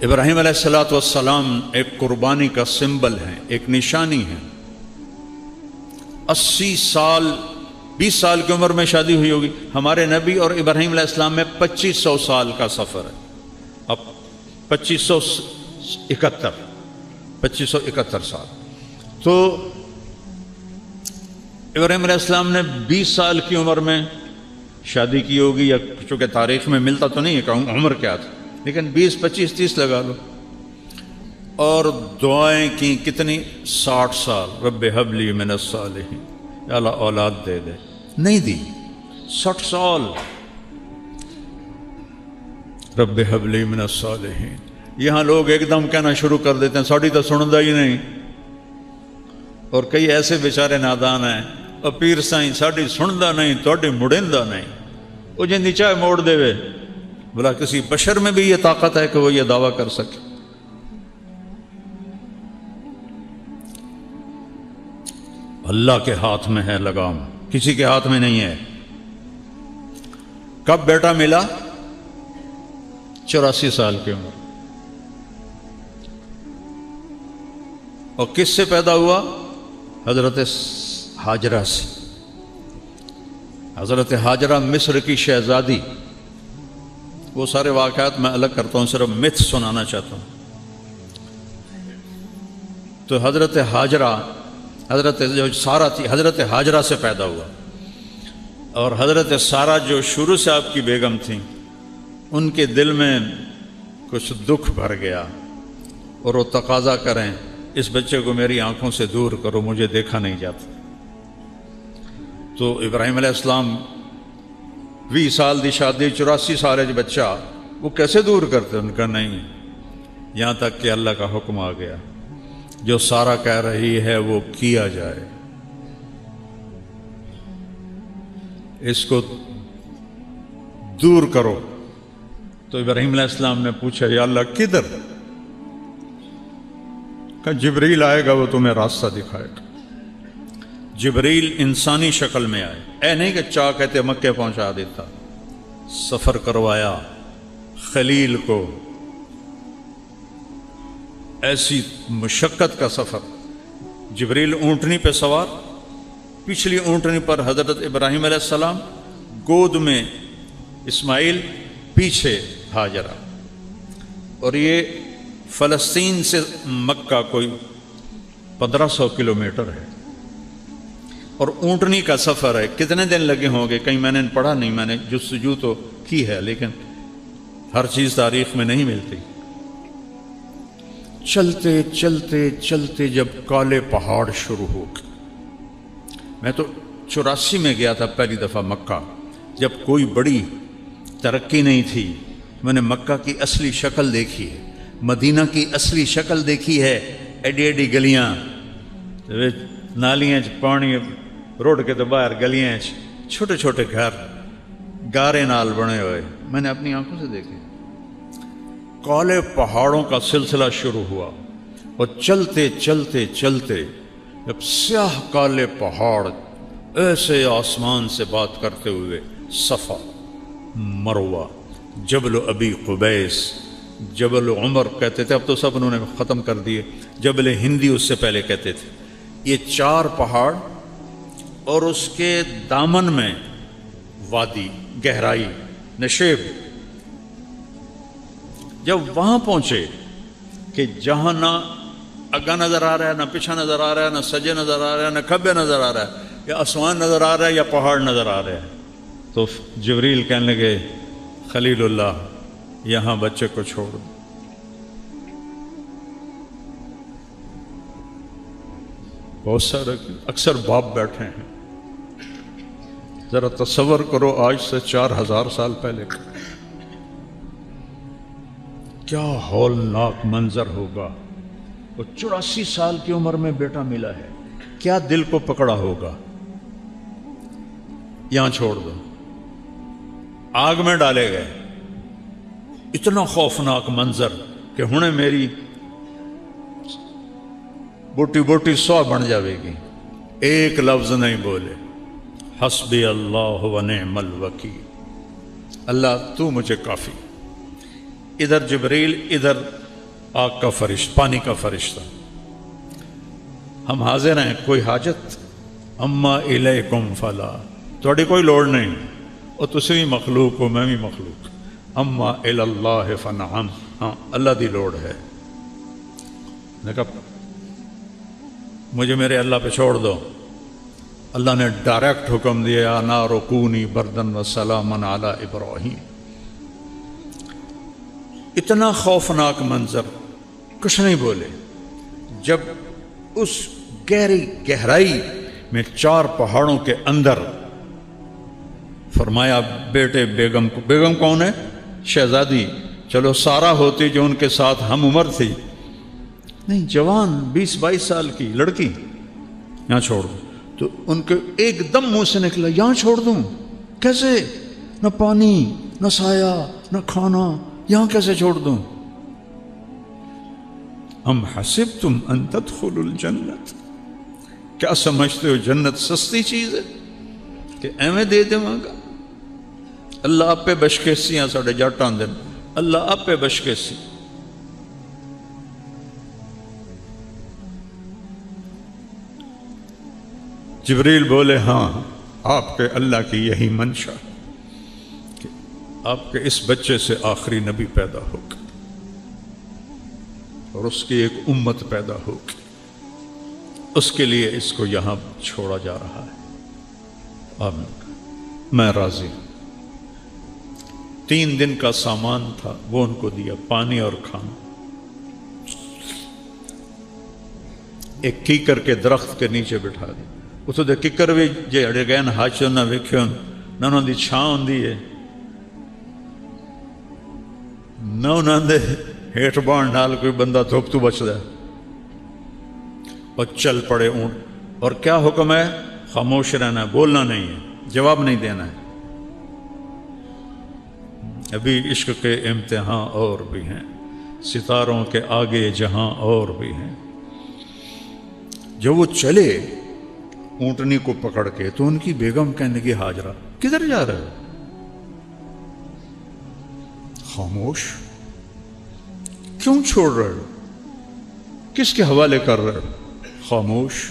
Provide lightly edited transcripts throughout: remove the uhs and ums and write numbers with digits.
ابراہیم علیہ الصلوۃ والسلام ایک قربانی کا سمبل ہے، ایک نشانی ہے۔ 80 سال 20 سال کی عمر میں شادی ہوئی ہوگی۔ ہمارے نبی اور ابراہیم علیہ السلام میں 2500 سال کا سفر ہے۔ اب 2571 سال۔ تو ابراہیم علیہ السلام نے 20 سال کی عمر میں شادی کی ہوگی، یا چونکہ تاریخ میں ملتا تو نہیں ہے کہ عمر کیا تھا، لیکن 20 25 30 لگا لو۔ اور دعائیں کی کتنی؟ 60 سال، رب حب لی من الصالحین، یا اللہ اولاد دے دے، نہیں دی۔ 60 سال رب حب لی من الصالحین۔ یہاں لوگ ایک دم کہنا شروع کر دیتے ہیں ساڑی تو سندا ہی نہیں، اور کئی ایسے بیچارے نادان ہیں، اور پیر سائیں ساڑی سندا نہیں توڑی مڑیندا نہیں، وہ جن چاہے موڑ دے وے۔ بلا کسی بشر میں بھی یہ طاقت ہے کہ وہ یہ دعویٰ کر سکے؟ اللہ کے ہاتھ میں ہے لگام، کسی کے ہاتھ میں نہیں ہے۔ کب بیٹا ملا؟ 84 سال کی عمر۔ اور کس سے پیدا ہوا؟ حضرت ہاجرہ سے۔ حضرت ہاجرہ مصر کی شہزادی، وہ سارے واقعات میں الگ کرتا ہوں، صرف متھ سنانا چاہتا ہوں۔ تو حضرت ہاجرہ، حضرت جو سارہ تھی، حضرت ہاجرہ سے پیدا ہوا۔ اور حضرت سارہ جو شروع سے آپ کی بیگم تھیں، ان کے دل میں کچھ دکھ بھر گیا، اور وہ تقاضا کریں اس بچے کو میری آنکھوں سے دور کرو، مجھے دیکھا نہیں جاتا۔ تو ابراہیم علیہ السلام 20 سال دی شادی، 84 سال بچہ، وہ کیسے دور کرتے؟ ان کا نہیں، یہاں تک کہ اللہ کا حکم آ گیا، جو سارہ کہہ رہی ہے وہ کیا جائے، اس کو دور کرو۔ تو ابراہیم علیہ السلام نے پوچھا یا اللہ کدھر؟ کہ جبریل آئے گا، وہ تمہیں راستہ دکھائے گا۔ جبریل انسانی شکل میں آئے، اے نہیں کہ چاہ کہتے مکے پہنچا دیتا، سفر کروایا خلیل کو، ایسی مشقت کا سفر۔ جبریل اونٹنی پہ سوار، پچھلی اونٹنی پر حضرت ابراہیم علیہ السلام، گود میں اسماعیل، پیچھے ہاجرہ۔ اور یہ فلسطین سے مکہ کوئی 1500 کلومیٹر ہے، اور اونٹنی کا سفر ہے۔ کتنے دن لگے ہوں گے کہیں میں نے پڑھا نہیں، میں نے جستجو تو کی ہے لیکن ہر چیز تاریخ میں نہیں ملتی۔ چلتے چلتے چلتے جب کالے پہاڑ شروع ہو گئے، میں تو 84 میں گیا تھا پہلی دفعہ مکہ، جب کوئی بڑی ترقی نہیں تھی۔ میں نے مکہ کی اصلی شکل دیکھی ہے، مدینہ کی اصلی شکل دیکھی ہے، ایڈی ایڈی گلیاں، نالیاں پانی روڈ کے تو باہر، گلیاں چھوٹے چھوٹے گھر گارے نال بنے ہوئے، میں نے اپنی آنکھوں سے دیکھے۔ کالے پہاڑوں کا سلسلہ شروع ہوا، اور چلتے چلتے چلتے جب سیاہ کالے پہاڑ ایسے آسمان سے بات کرتے ہوئے، صفا، مروہ، جبل ابی قبیس، جبل عمر کہتے تھے، اب تو سب انہوں نے ختم کر دیے، جبل ہندی اس سے پہلے کہتے تھے۔ یہ 4 پہاڑ، اور اس کے دامن میں وادی، گہرائی، نشیب۔ جب وہاں پہنچے کہ جہاں نہ اگا نظر آ رہا ہے، نہ پیچھا نظر آ رہا ہے، نہ سجے نظر آ رہا ہے، نہ کھبے نظر آ رہا ہے، یا آسمان نظر آ رہا ہے یا پہاڑ نظر آ رہے ہیں، تو جبریل کہنے لگے خلیل اللہ یہاں بچے کو چھوڑ دو۔ بہت سارے اکثر باپ بیٹھے ہیں، ذرا تصور کرو آج سے 4000 سال پہلے کیا ہولناک منظر ہوگا۔ وہ 84 سال کی عمر میں بیٹا ملا ہے، کیا دل کو پکڑا ہوگا؟ یہاں چھوڑ دو، آگ میں ڈالے گئے۔ اتنا خوفناک منظر کہ ہنے میری بوٹی بوٹی 100 بن جاوے گی، ایک لفظ نہیں بولے، حسبی اللہ و نعم الوکیل، اللہ تو مجھے کافی۔ ادھر جبریل، ادھر آگ کا فرشتہ، پانی کا فرشتہ، ہم حاضر ہیں، کوئی حاجت؟ اما الیکم فلا، تھوڑی کوئی لوڑ نہیں، اور تسی بھی مخلوق ہو، میں بھی مخلوق، اما اللہ فنعم، ہاں اللہ دی لوڑ ہے، نے کہا مجھے میرے اللہ پہ چھوڑ دو۔ اللہ نے ڈائریکٹ حکم دیا یا نار کونی بردن و سلاما علی ابراہیم۔ اتنا خوفناک منظر، کچھ نہیں بولے۔ جب اس گہرائی میں 4 پہاڑوں کے اندر فرمایا بیٹے بیگم کو، بیگم کون ہے؟ شہزادی، چلو سارا ہوتی جو ان کے ساتھ ہم عمر تھی، نہیں جوان 20-22 سال کی لڑکی، یہاں چھوڑ دوں۔ تو ان کے ایک دم منہ سے نکلا یہاں چھوڑ دوں؟ کیسے؟ نہ پانی، نہ سایہ، نہ کھانا، یہاں کیسے چھوڑ دوں؟ ام حسبتم ان تدخلوا الجنت، کیا سمجھتے ہو جنت سستی چیز ہے کہ ایویں دے دے گا؟ اللہ آپ پہ بشکیسی ہیں ساڑھے جاٹاں دن، اللہ آپ پہ بشکیسی۔ جبریل بولے ہاں آپ کے اللہ کی یہی منشا کہ آپ کے اس بچے سے آخری نبی پیدا ہوگا اور اس کی ایک امت پیدا ہوگی، اس کے لیے اس کو یہاں چھوڑا جا رہا ہے۔ آمین، میں راضی ہوں۔ 3 دن کا سامان تھا وہ ان کو دیا، پانی اور کھانا۔ ایک کیکر کے درخت کے نیچے بٹھا دیا۔ اتو دے ککر بھی جے اڑے گئے ہاچو نہ ویکھو نہ انہوں دی چھاں ہوندی ہے، نہ انہوں دے ہیٹھ بان ڈال کوئی بندہ دھوپ تو بچدا ہے، اور چل پڑے اونٹ۔ اور کیا حکم ہے؟ خاموش رہنا ہے، بولنا نہیں ہے، جواب نہیں دینا ہے۔ ابھی عشق کے امتحان اور بھی ہیں، ستاروں کے آگے جہاں اور بھی ہیں۔ جب وہ چلے اونٹنی کو پکڑ کے تو ان کی بیگم کہنے لگی ہاجرہ کدھر جا رہے ہو؟ خاموش، کیوں چھوڑ رہے ہو؟ کس کے حوالے کر رہے ہو؟ خاموش۔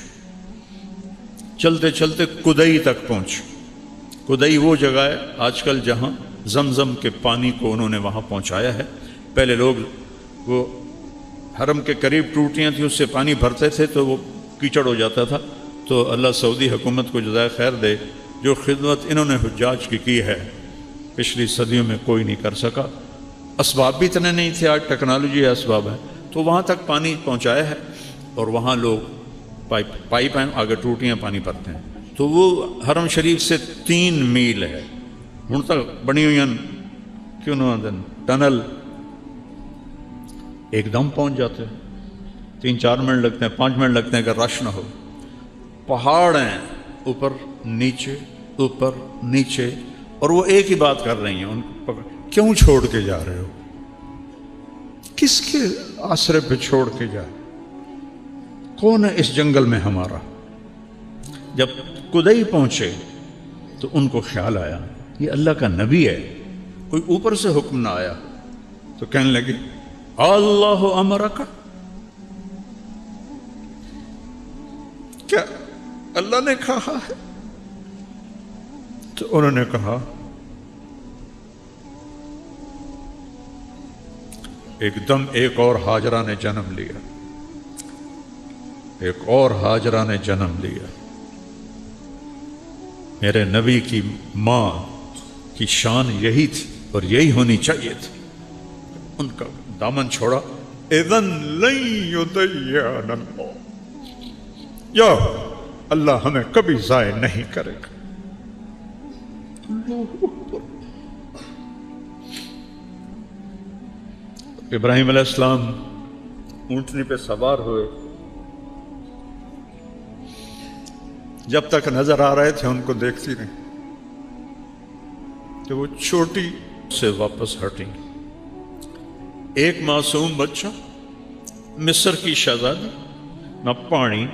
چلتے چلتے کدئی تک پہنچ۔ کدئی وہ جگہ ہے آج کل جہاں زمزم کے پانی کو انہوں نے وہاں پہنچایا ہے۔ پہلے لوگ وہ حرم کے قریب ٹوٹیاں تھیں، اس سے پانی بھرتے تھے تو وہ کیچڑ ہو جاتا تھا۔ تو اللہ سعودی حکومت کو جزائے خیر دے، جو خدمت انہوں نے حجاج کی ہے پچھلی صدیوں میں کوئی نہیں کر سکا۔ اسباب بھی اتنے نہیں تھے، آج ٹیکنالوجی ہے، اسباب ہے، تو وہاں تک پانی پہنچایا ہے۔ اور وہاں لوگ پائپ ہیں، آگے ٹوٹیاں پانی بھرتے ہیں۔ تو وہ حرم شریف سے 3 میل ہے، ہن تک بنی ہوئی کیوں نہ دن ٹنل، ایک دم پہنچ جاتے ہیں۔ 3-4 منٹ لگتے ہیں، 5 منٹ لگتے ہیں اگر رش نہ ہو۔ پہاڑ ہیں اوپر نیچے اوپر نیچے، اور وہ ایک ہی بات کر رہی ہیں ان کو کیوں چھوڑ کے جا رہے ہو؟ کس کے آسرے پہ چھوڑ کے جا؟ کون ہے اس جنگل میں ہمارا؟ جب کدئی پہنچے تو ان کو خیال آیا یہ اللہ کا نبی ہے، کوئی اوپر سے حکم نہ آیا۔ تو کہنے لگے اللہ امرک، کیا اللہ نے کہا ہے؟ تو انہوں نے کہا ایک دم ایک اور ہاجرہ نے جنم لیا، ایک اور ہاجرہ نے جنم لیا۔ میرے نبی کی ماں کی شان یہی تھی اور یہی ہونی چاہیے تھی۔ ان کا دامن چھوڑا، اذن لن یضیعنا اللہ، یا اللہ ہمیں کبھی ضائع نہیں کرے گا۔ ابراہیم علیہ السلام اونٹنی پہ سوار ہوئے، جب تک نظر آ رہے تھے ان کو دیکھتی رہی کہ وہ چھوٹی سے واپس ہٹیں۔ ایک معصوم بچہ، مصر کی شہزادی، نہ پانی،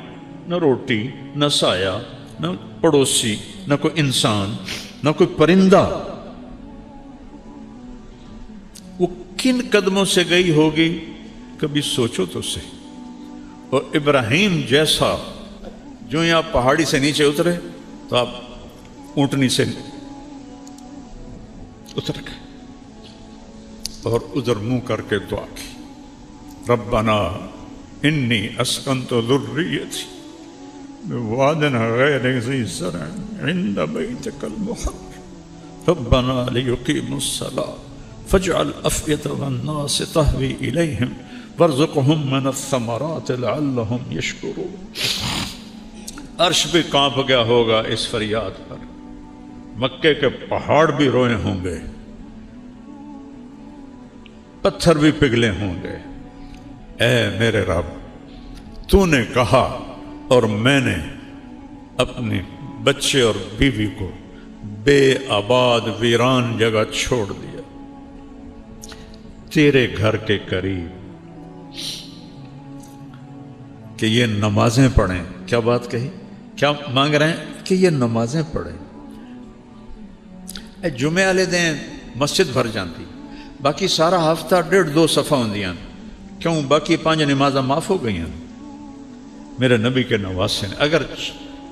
نہ روٹی، نہ سایہ، نہ پڑوسی، نہ کوئی انسان، نہ کوئی پرندہ۔ وہ کن قدموں سے گئی ہوگی؟ کبھی سوچو تو صحیح. اور ابراہیم جیسا جو یہاں پہاڑی سے نیچے اترے تو آپ اونٹنی سے اتر گئے اور ادھر منہ کر کے دعا کی, ربنا انی اسکنت ذریتی بواد غیر ذی زرع عند بیتک المحرم ربنا لیقیموا الصلاة فاجعل افئدة الناس تهوی الیہم وارزقهم من الثمرات لعلهم یشکرون. عرش بھی کانپ گیا ہوگا اس فریاد پر, مکے کے پہاڑ بھی روئے ہوں گے, پتھر بھی پگھلے ہوں گے. اے میرے رب, تو نے کہا اور میں نے اپنے بچے اور بیوی کو بے آباد ویران جگہ چھوڑ دیا تیرے گھر کے قریب کہ یہ نمازیں پڑھیں. کیا بات کہی, کیا مانگ رہے ہیں کہ یہ نمازیں پڑھیں. اے جمعے والے دن مسجد بھر جاتی, باقی سارا ہفتہ 1.5-2 صفحہ ہوندیاں, کیوں باقی 5 نمازاں معاف ہو گئیں. میرے نبی کے نواسے نے اگر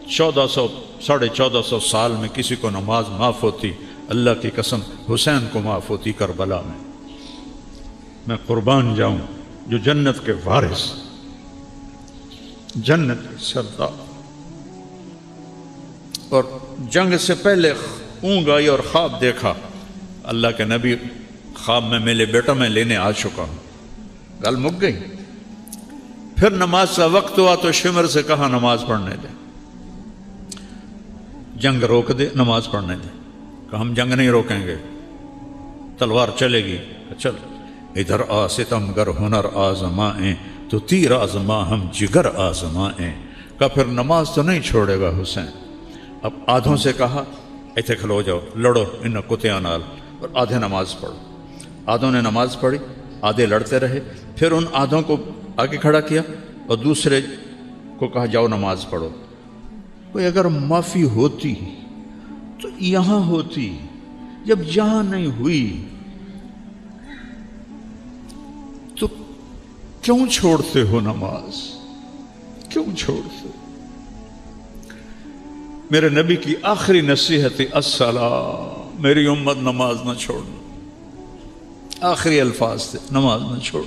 1400 سال میں کسی کو نماز معاف ہوتی, اللہ کی قسم حسین کو معاف ہوتی کربلا میں. میں قربان جاؤں جو جنت کے وارث, جنت کے سردار, اور جنگ سے پہلے اونگ آئی اور خواب دیکھا. اللہ کے نبی خواب میں میرے بیٹا میں لینے آ چکا ہوں, گل مک گئی. پھر نماز کا وقت ہوا تو شمر سے کہا نماز پڑھنے دے, جنگ روک دے, نماز پڑھنے دے. کہ ہم جنگ نہیں روکیں گے, تلوار چلے گی. چل ادھر آ ستمگر ہنر آزمائیں تو تیر آزما ہم جگر آزمائیں. کہ پھر نماز تو نہیں چھوڑے گا حسین. اب آدھوں سے کہا ایتھے کھلو جاؤ, لڑو ان کتیاں نال, اور آدھے نماز پڑھو. آدھوں نے نماز پڑھی, آدھے لڑتے رہے. پھر ان آدھوں کو آگے کھڑا کیا اور دوسرے کو کہا جاؤ نماز پڑھو. کوئی اگر معافی ہوتی تو یہاں ہوتی, جب یہاں نہیں ہوئی تو کیوں چھوڑتے ہو نماز, کیوں چھوڑتے؟ میرے نبی کی آخری نصیحت الصلاۃ, میری امت نماز نہ چھوڑنا. آخری الفاظ تھے, نماز نہ چھوڑ.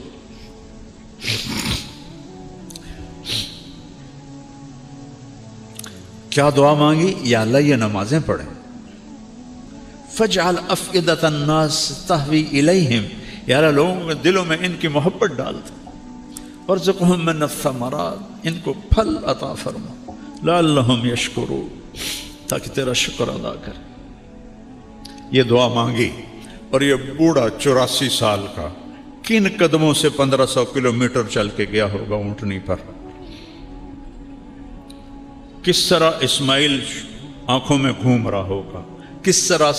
کیا دعا مانگی؟ یا اللہ یہ نمازیں پڑھیں. فجعل افئدۃ الناس تہوی الیہم, یا اللہ لوگوں کے دلوں میں ان کی محبت ڈال دے. وارزقہم من الثمرات, ان کو پھل عطا فرما. لعلہم یشکرون, تاکہ تیرا شکر ادا کرے. یہ دعا مانگی اور یہ بوڑھا 84 سال کا کن قدموں سے 1500 کلومیٹر چل کے گیا ہوگا اونٹنی پر. کس طرح اسماعیل آنکھوں میں گھوم رہا ہوگا, کس طرح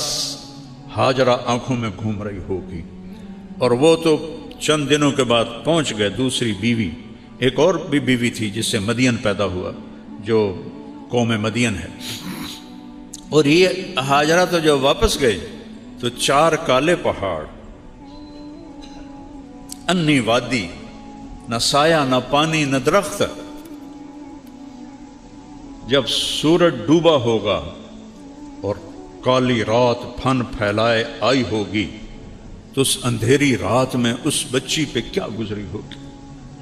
ہاجرہ آنکھوں میں گھوم رہی ہوگی. اور وہ تو چند دنوں کے بعد پہنچ گئے دوسری بیوی. ایک اور بھی بیوی تھی جس سے مدین پیدا ہوا, جو قوم مدین ہے. اور یہ ہاجرہ تو جب واپس گئے تو 4 کالے پہاڑ, انی وادی, نہ سایہ نہ پانی نہ درخت. جب سورج ڈوبا ہوگا اور کالی رات پھن پھیلائے آئی ہوگی تو اس اندھیری رات میں اس بچی پہ کیا گزری ہوگی.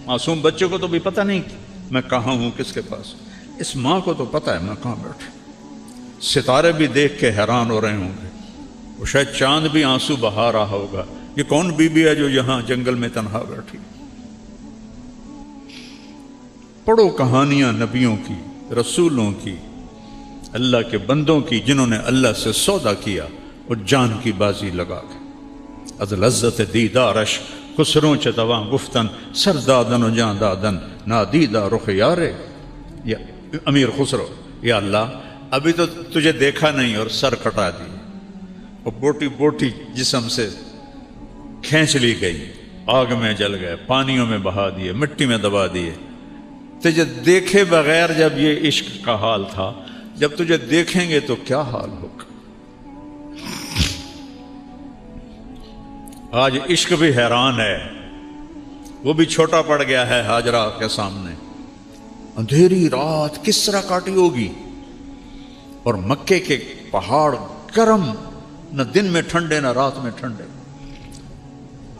معصوم بچے کو تو بھی پتہ نہیں میں کہاں ہوں, کس کے پاس. اس ماں کو تو پتہ ہے میں کہاں بیٹھا. ستارے بھی دیکھ کے حیران ہو رہے ہوں گے, وہ شاید چاند بھی آنسو بہا رہا ہوگا. یہ کون بی بی ہے جو یہاں جنگل میں تنہا بیٹھی. پڑھو کہانیاں نبیوں کی, رسولوں کی, اللہ کے بندوں کی, جنہوں نے اللہ سے سودا کیا اور جان کی بازی لگا کے. از لذت دیدارش خسروں چتواں گفتن سردادن و جان دادن نادیدہ رخ یارے. یا امیر خسرو, یا اللہ ابھی تو تجھے دیکھا نہیں اور سر کٹا دی, اور بوٹی بوٹی جسم سے کھینچ لی گئی, آگ میں جل گئے, پانیوں میں بہا دیے, مٹی میں دبا دیے. تجھے دیکھے بغیر جب یہ عشق کا حال تھا, جب تجھے دیکھیں گے تو کیا حال ہوگا. آج عشق بھی حیران ہے, وہ بھی چھوٹا پڑ گیا ہے ہاجرہ کے سامنے. اندھیری رات کس طرح کاٹی ہوگی, اور مکے کے پہاڑ گرم, نہ دن میں ٹھنڈے نہ رات میں ٹھنڈے,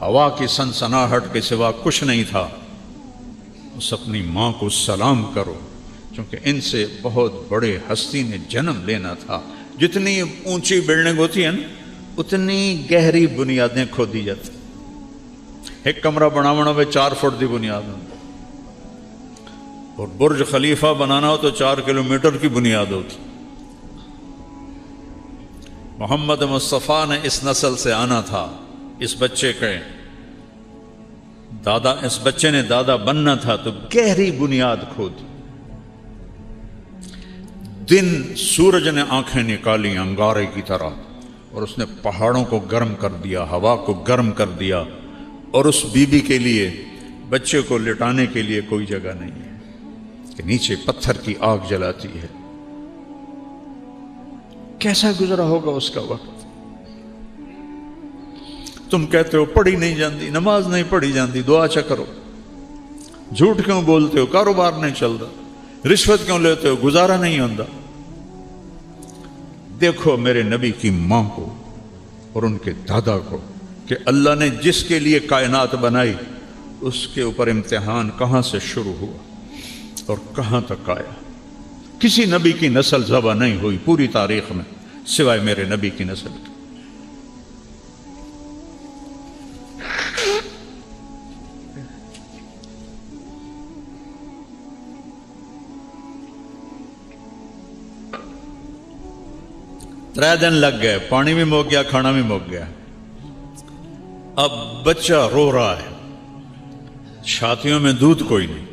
ہوا کی سنسناہٹ کے سوا کچھ نہیں تھا. اس اپنی ماں کو سلام کرو, کیونکہ ان سے بہت بڑے ہستی نے جنم لینا تھا. جتنی اونچی بلڈنگ ہوتی ہے نا اتنی گہری بنیادیں کھودی جاتی. ایک کمرہ بناونا ہوئے 4 فٹ دی بنیاد ہوتی, اور برج خلیفہ بنانا ہو تو 4 کلومیٹر کی بنیاد ہوتی. محمد مصطفیٰ نے اس نسل سے آنا تھا. اس بچے کے دادا, اس بچے نے دادا بننا تھا, تو گہری بنیاد کھودی. دن سورج نے آنکھیں نکالی انگارے کی طرح, اور اس نے پہاڑوں کو گرم کر دیا, ہوا کو گرم کر دیا, اور اس بی بی کے لیے بچے کو لٹانے کے لیے کوئی جگہ نہیں ہے کہ نیچے پتھر کی آگ جلاتی ہے. کیسا گزرا ہوگا اس کا وقت. تم کہتے ہو پڑھی نہیں جاندی, نماز نہیں پڑھی جاندی, دعا چا کرو. جھوٹ کیوں بولتے ہو, کاروبار نہیں چلتا. رشوت کیوں لیتے ہو, گزارا نہیں ہوتا. دیکھو میرے نبی کی ماں کو اور ان کے دادا کو, کہ اللہ نے جس کے لیے کائنات بنائی اس کے اوپر امتحان کہاں سے شروع ہوا اور کہاں تک آیا. کسی نبی کی نسل ذبح نہیں ہوئی پوری تاریخ میں سوائے میرے نبی کی نسل کی. ترے دن لگ گئے, پانی بھی مک گیا, کھانا بھی مک گیا. اب بچہ رو رہا ہے, چھاتیوں میں دودھ کوئی نہیں,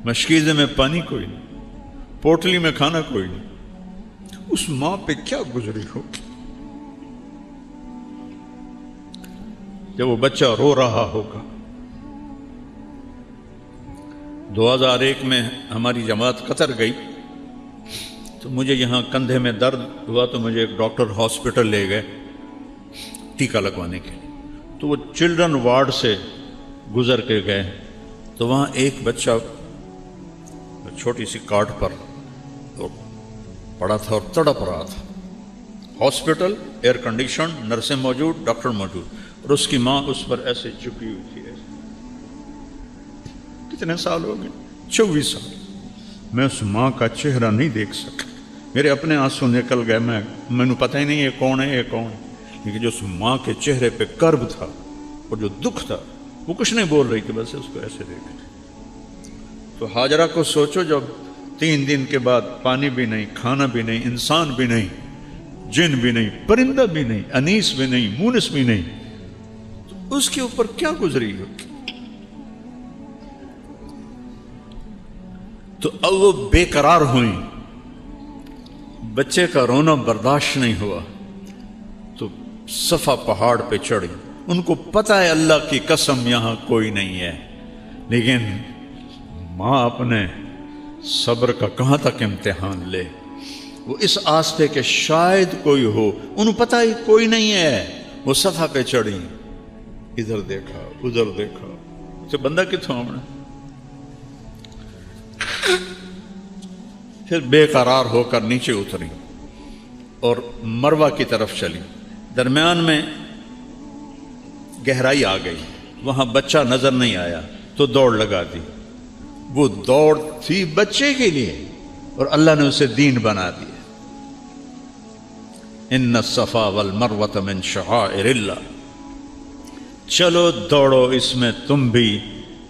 مشکیزے میں پانی کوئی نہیں, پوٹلی میں کھانا کوئی نہیں. اس ماں پہ کیا گزری ہوگی جب وہ بچہ رو رہا ہوگا. 2001 میں ہماری جماعت قطر گئی تو مجھے یہاں کندھے میں درد ہوا, تو مجھے ایک ڈاکٹر ہاسپٹل لے گئے ٹیکہ لگوانے کے لیے. تو وہ چلڈرن وارڈ سے گزر کے گئے, تو وہاں ایک بچہ چھوٹی سی کاٹ پر پڑا تھا اور تڑپ رہا تھا. ہاسپٹل ایئر کنڈیشن, نرسیں موجود, ڈاکٹر موجود, اور اس کی ماں اس پر ایسے جھکی ہوئی تھی. کتنے سال ہو گئے؟ 24 سال. میں اس ماں کا چہرہ نہیں دیکھ سکا, میرے اپنے آنسو نکل گئے. میں پتہ ہی نہیں یہ کون ہے, یہ کون ہے. لیکن جو اس ماں کے چہرے پہ کرب تھا اور جو دکھ تھا, وہ کچھ نہیں بول رہی تھی, بس اس کو ایسے دیکھ رہی. تو ہاجرہ کو سوچو, جب 3 دن کے بعد پانی بھی نہیں, کھانا بھی نہیں, انسان بھی نہیں, جن بھی نہیں, پرندہ بھی نہیں, انیس بھی نہیں, مونس بھی نہیں, تو اس کے اوپر کیا گزری ہوگی. تو اب وہ بے قرار ہوئیں, بچے کا رونا برداشت نہیں ہوا, تو صفا پہاڑ پہ چڑھی. ان کو پتہ ہے اللہ کی قسم یہاں کوئی نہیں ہے, لیکن ماں اپنے صبر کا کہاں تک امتحان لے. وہ اس آس پہ کہ شاید کوئی ہو, انہوں پتہ ہی کوئی نہیں ہے. وہ صفا پہ چڑھی, ادھر دیکھا ادھر دیکھا, تو بندہ کتوں آمنا. پھر بے قرار ہو کر نیچے اتری اور مروہ کی طرف چلی. درمیان میں گہرائی آ گئی, وہاں بچہ نظر نہیں آیا, تو دوڑ لگا دی. وہ دوڑ تھی بچے کے لیے, اور اللہ نے اسے دین بنا دیا. ان الصفا والمروۃ من شعائر اللہ. چلو دوڑو اس میں تم بھی,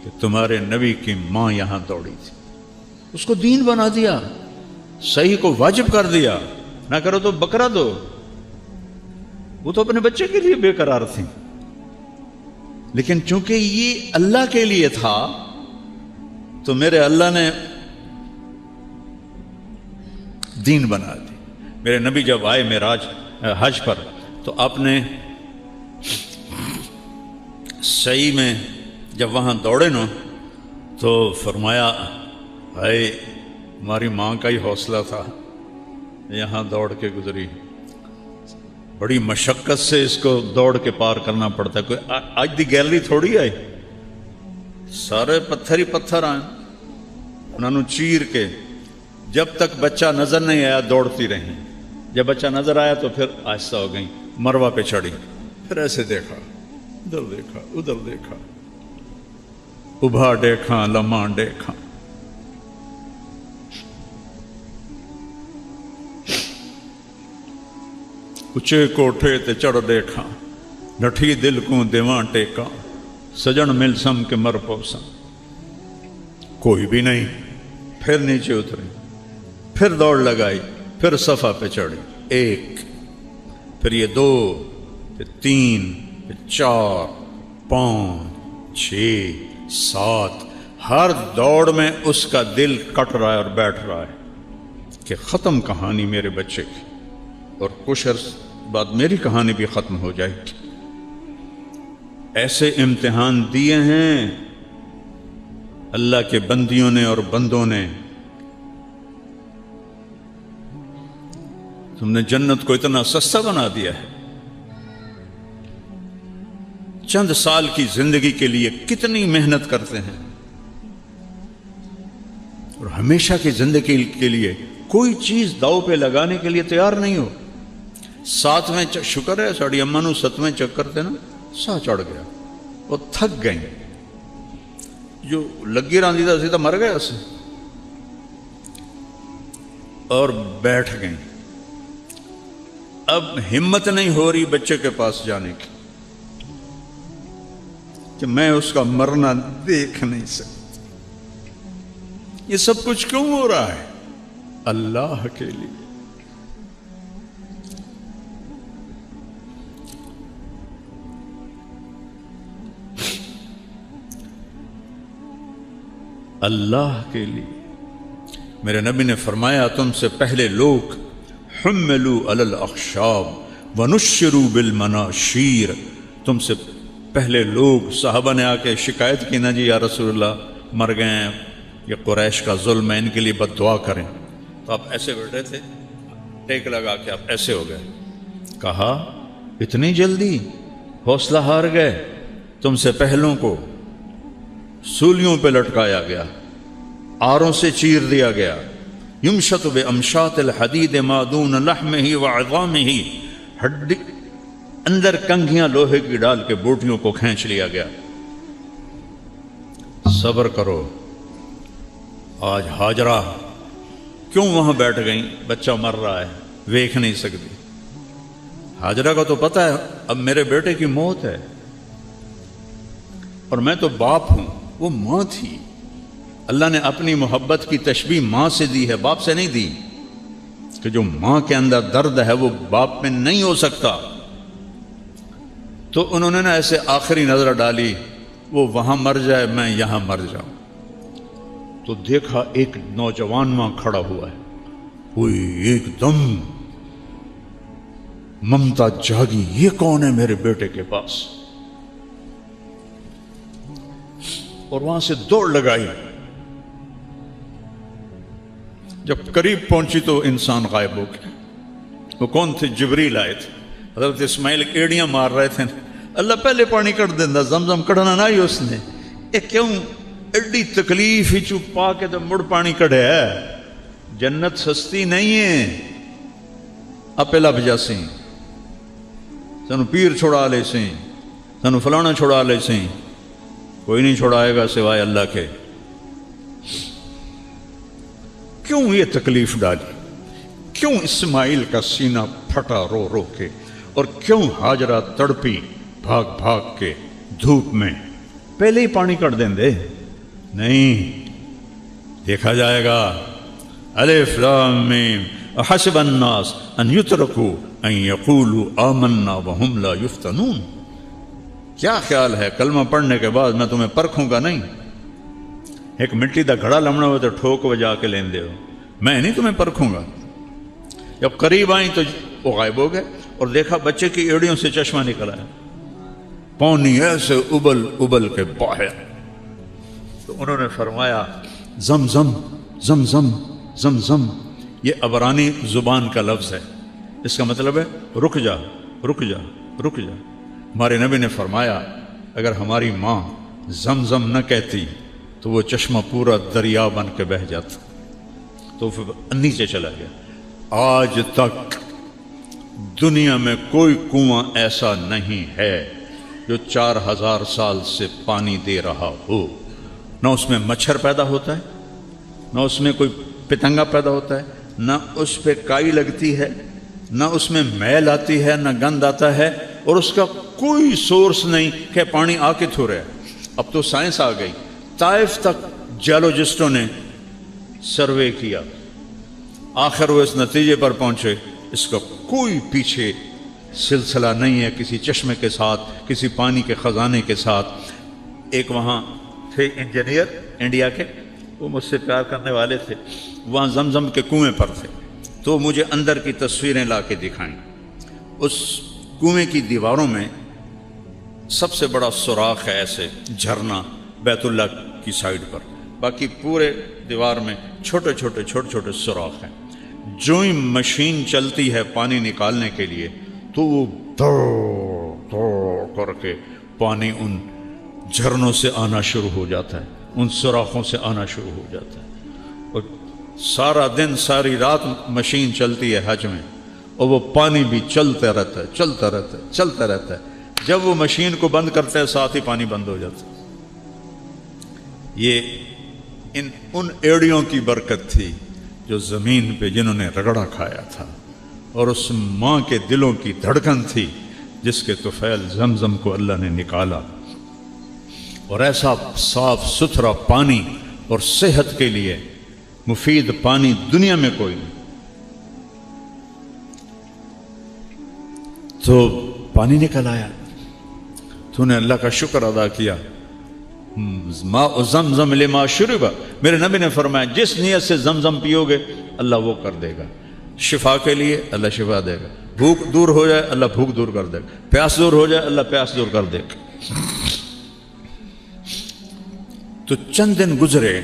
کہ تمہارے نبی کی ماں یہاں دوڑی تھی. اس کو دین بنا دیا, صحیح کو واجب کر دیا. نہ کرو تو بکرا دو. وہ تو اپنے بچے کے لیے بے قرار تھی, لیکن چونکہ یہ اللہ کے لیے تھا, تو میرے اللہ نے دین بنا دی. میرے نبی جب آئے معراج حج پر, تو آپ نے صحیح میں جب وہاں دوڑے نا, تو فرمایا ہائے ہماری ماں کا ہی حوصلہ تھا, یہاں دوڑ کے گزری. بڑی مشقت سے اس کو دوڑ کے پار کرنا پڑتا ہے. کوئی آج دی گیلری تھوڑی آئی, سارے پتھر ہی پتھر آئے، انہوں نے چیر کے جب تک بچہ نظر نہیں آیا دوڑتی رہیں، جب بچہ نظر آیا تو پھر آہستہ ہو گئیں، مروہ پہ چڑھی، پھر ایسے دیکھا، ادھر دیکھا، ادھر دیکھا، ابھا دیکھا، لمحہ دیکھا، اچے کوٹھے تے چڑھ دیکھا، نٹھی دل کو دیواں ٹیکا، سجن مل سم کے مر پوسا، کوئی بھی نہیں، پھر نیچے اتری، پھر دوڑ لگائی، پھر صفحہ پہ چڑھی، ایک، پھر یہ دو، پھر تین، پھر چار، پانچ، چھ، سات، ہر دوڑ میں اس کا دل کٹ رہا ہے اور بیٹھ رہا ہے کہ ختم کہانی میرے بچے کی، اور کچھ عرص بعد میری کہانی بھی ختم ہو جائے گی۔ ایسے امتحان دیے ہیں اللہ کے بندیوں نے اور بندوں نے۔ تم نے جنت کو اتنا سستا بنا دیا ہے، چند سال کی زندگی کے لیے کتنی محنت کرتے ہیں، اور ہمیشہ کی زندگی کے لیے کوئی چیز داؤ پہ لگانے کے لیے تیار نہیں ہو۔ ساتویں شکر ہے ساڑی اماں نو ستویں چکر تے نا سا چڑھ گیا، وہ تھک گئیں، جو لگی راندی دا سی تو مر گیا اسے، اور بیٹھ گئیں۔ اب ہمت نہیں ہو رہی بچے کے پاس جانے کی کہ میں اس کا مرنا دیکھ نہیں سکتی۔ یہ سب کچھ کیوں ہو رہا ہے؟ اللہ کے لیے۔ اللہ کے لیے۔ میرے نبی نے فرمایا تم سے پہلے لوگ حملوا علی الاخشاب ونشروا بالمناشیر، تم سے پہلے لوگ، صحابہ نے آ کے شکایت کی، نا جی یا رسول اللہ مر گئے ہیں، یہ قریش کا ظلم ہے، ان کے لیے بد دعا کریں، تو آپ ایسے بیٹھے تھے، ٹیک لگا کے آپ ایسے ہو گئے۔ کہا اتنی جلدی حوصلہ ہار گئے؟ تم سے پہلوں کو سولیوں پہ لٹکایا گیا، آروں سے چیر دیا گیا، یمشط بامشاط الحدید ما دون لحمہ وعظامہ، ہڈی اندر کنگھیاں لوہے کی ڈال کے بوٹیوں کو کھینچ لیا گیا۔ صبر کرو۔ آج ہاجرہ کیوں وہاں بیٹھ گئیں؟ بچہ مر رہا ہے، ویکھ نہیں سکتی۔ ہاجرہ کا تو پتہ ہے اب میرے بیٹے کی موت ہے، اور میں تو باپ ہوں، وہ ماں تھی۔ اللہ نے اپنی محبت کی تشبیہ ماں سے دی ہے، باپ سے نہیں دی، کہ جو ماں کے اندر درد ہے وہ باپ میں نہیں ہو سکتا۔ تو انہوں نے نا ایسے آخری نظر ڈالی، وہ وہاں مر جائے میں یہاں مر جاؤں، تو دیکھا ایک نوجوان ماں کھڑا ہوا ہے، ہوئی ایک دم ممتا جاگی، یہ کون ہے میرے بیٹے کے پاس، اور وہاں سے دوڑ لگائی۔ جب قریب پہنچی تو انسان غائب ہو گیا۔ وہ کون تھے؟ جبریل آئے تھے۔ حضرت اسماعیل ایڑیاں مار رہے تھے، اللہ پہلے پانی کٹ دینا، زمزم کڑنا نہ ہی اس نے، یہ کیوں ایڈی تکلیف ہی چپ پا کے تو مڑ پانی کڑے ہے۔ جنت سستی نہیں ہے، اپے لب جاسی، سنو پیر چھوڑا لے سی، سنو فلانا چھوڑا لے سی، کوئی نہیں چھوڑائے گا سوائے اللہ کے۔ کیوں یہ تکلیف ڈالی؟ کیوں اسماعیل کا سینہ پھٹا رو رو کے، اور کیوں ہاجرہ تڑپی بھاگ بھاگ کے دھوپ میں؟ پہلے ہی پانی کٹ دیں دے؟ نہیں، دیکھا جائے گا۔ الف لام میم احسب الناس ان یترکوا ان یقولوا آمنا وہم لا یفتنون۔ کیا خیال ہے کلمہ پڑھنے کے بعد میں تمہیں پرکھوں گا نہیں؟ ایک مٹی دا گھڑا لمنا ہو تو ٹھوک بجا کے لین دے ہو، میں نہیں تمہیں پرکھوں گا۔ جب قریب آئیں تو وہ غائب ہو گئے، اور دیکھا بچے کی ایڑیوں سے چشمہ نکل آیا، پانی ایسے ابل ابل کے باہر۔ تو انہوں نے فرمایا زمزم زمزم زمزم، یہ عبرانی زبان کا لفظ ہے، اس کا مطلب ہے رک جا رک جا رک جا۔ ہمارے نبی نے فرمایا اگر ہماری ماں زمزم نہ کہتی تو وہ چشمہ پورا دریا بن کے بہہ جاتا، تو پھر نیچے چلا گیا۔ آج تک دنیا میں کوئی کنواں ایسا نہیں ہے جو 4000 سال سے پانی دے رہا ہو، نہ اس میں مچھر پیدا ہوتا ہے، نہ اس میں کوئی پتنگا پیدا ہوتا ہے، نہ اس پہ کائی لگتی ہے، نہ اس میں میل آتی ہے، نہ گند آتا ہے، اور اس کا کوئی سورس نہیں کہ پانی آ کے تھو رہا ہے۔ اب تو سائنس آ گئی، طائف تک جیولوجسٹوں نے سروے کیا، آخر وہ اس نتیجے پر پہنچے اس کا کوئی پیچھے سلسلہ نہیں ہے کسی چشمے کے ساتھ، کسی پانی کے خزانے کے ساتھ۔ ایک وہاں تھے انجینئر انڈیا کے، وہ مجھ سے پیار کرنے والے تھے، وہاں زمزم کے کنویں پر تھے، تو مجھے اندر کی تصویریں لا کے دکھائیں۔ اس کنویں کی دیواروں میں سب سے بڑا سوراخ ہے، ایسے جھرنا بیت اللہ کی سائڈ پر، باقی پورے دیوار میں چھوٹے چھوٹے سوراخ ہیں۔ جو ہی مشین چلتی ہے پانی نکالنے کے لیے تو وہ دوڑ کر کے پانی ان جھرنوں سے آنا شروع ہو جاتا ہے، ان سوراخوں سے آنا شروع ہو جاتا ہے، اور سارا دن ساری رات مشین چلتی ہے حج میں، اور وہ پانی بھی چلتا رہتا ہے۔ جب وہ مشین کو بند کرتا ہے ساتھ ہی پانی بند ہو جاتا ہے۔ یہ ان ایڑیوں کی برکت تھی جو زمین پہ جنہوں نے رگڑا کھایا تھا، اور اس ماں کے دلوں کی دھڑکن تھی جس کے طفیل زمزم کو اللہ نے نکالا، اور ایسا صاف ستھرا پانی اور صحت کے لیے مفید پانی دنیا میں کوئی نہیں۔ تو پانی نکل آیا، تو نے اللہ کا شکر ادا کیا۔ ماء زمزم لما شرب، میرے نبی نے فرمایا جس نیت سے زمزم پیو گے اللہ وہ کر دے گا، شفا کے لیے اللہ شفا دے گا، بھوک دور ہو جائے اللہ بھوک دور کر دے گا، پیاس دور ہو جائے اللہ پیاس دور کر دے گا۔ تو چند دن گزرے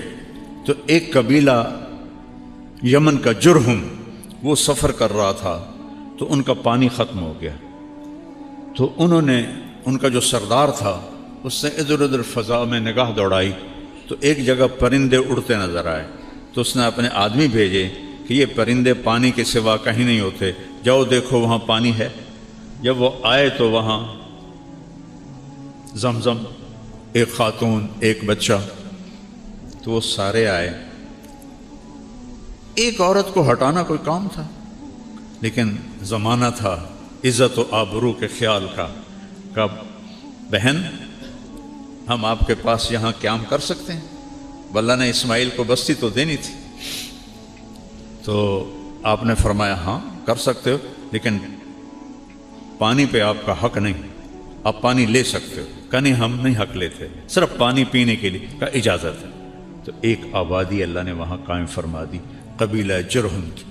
تو ایک قبیلہ یمن کا جرہم وہ سفر کر رہا تھا، تو ان کا پانی ختم ہو گیا، تو انہوں نے ان کا جو سردار تھا اس نے ادھر ادھر فضا میں نگاہ دوڑائی، تو ایک جگہ پرندے اڑتے نظر آئے، تو اس نے اپنے آدمی بھیجے کہ یہ پرندے پانی کے سوا کہیں نہیں ہوتے، جاؤ دیکھو وہاں پانی ہے۔ جب وہ آئے تو وہاں زمزم، ایک خاتون، ایک بچہ، تو وہ سارے آئے۔ ایک عورت کو ہٹانا کوئی کام تھا، لیکن زمانہ تھا عزت و آبرو کے خیال کا، کہ بہن ہم آپ کے پاس یہاں قیام کر سکتے ہیں؟ اللہ نے اسماعیل کو بستی تو دینی تھی، تو آپ نے فرمایا ہاں کر سکتے ہو، لیکن پانی پہ آپ کا حق نہیں، آپ پانی لے سکتے ہو۔ کہا نہیں ہم نہیں حق لیتے، صرف پانی پینے کے لیے، کہا اجازت ہے۔ تو ایک آبادی اللہ نے وہاں قائم فرما دی، قبیلہ جرہم کی۔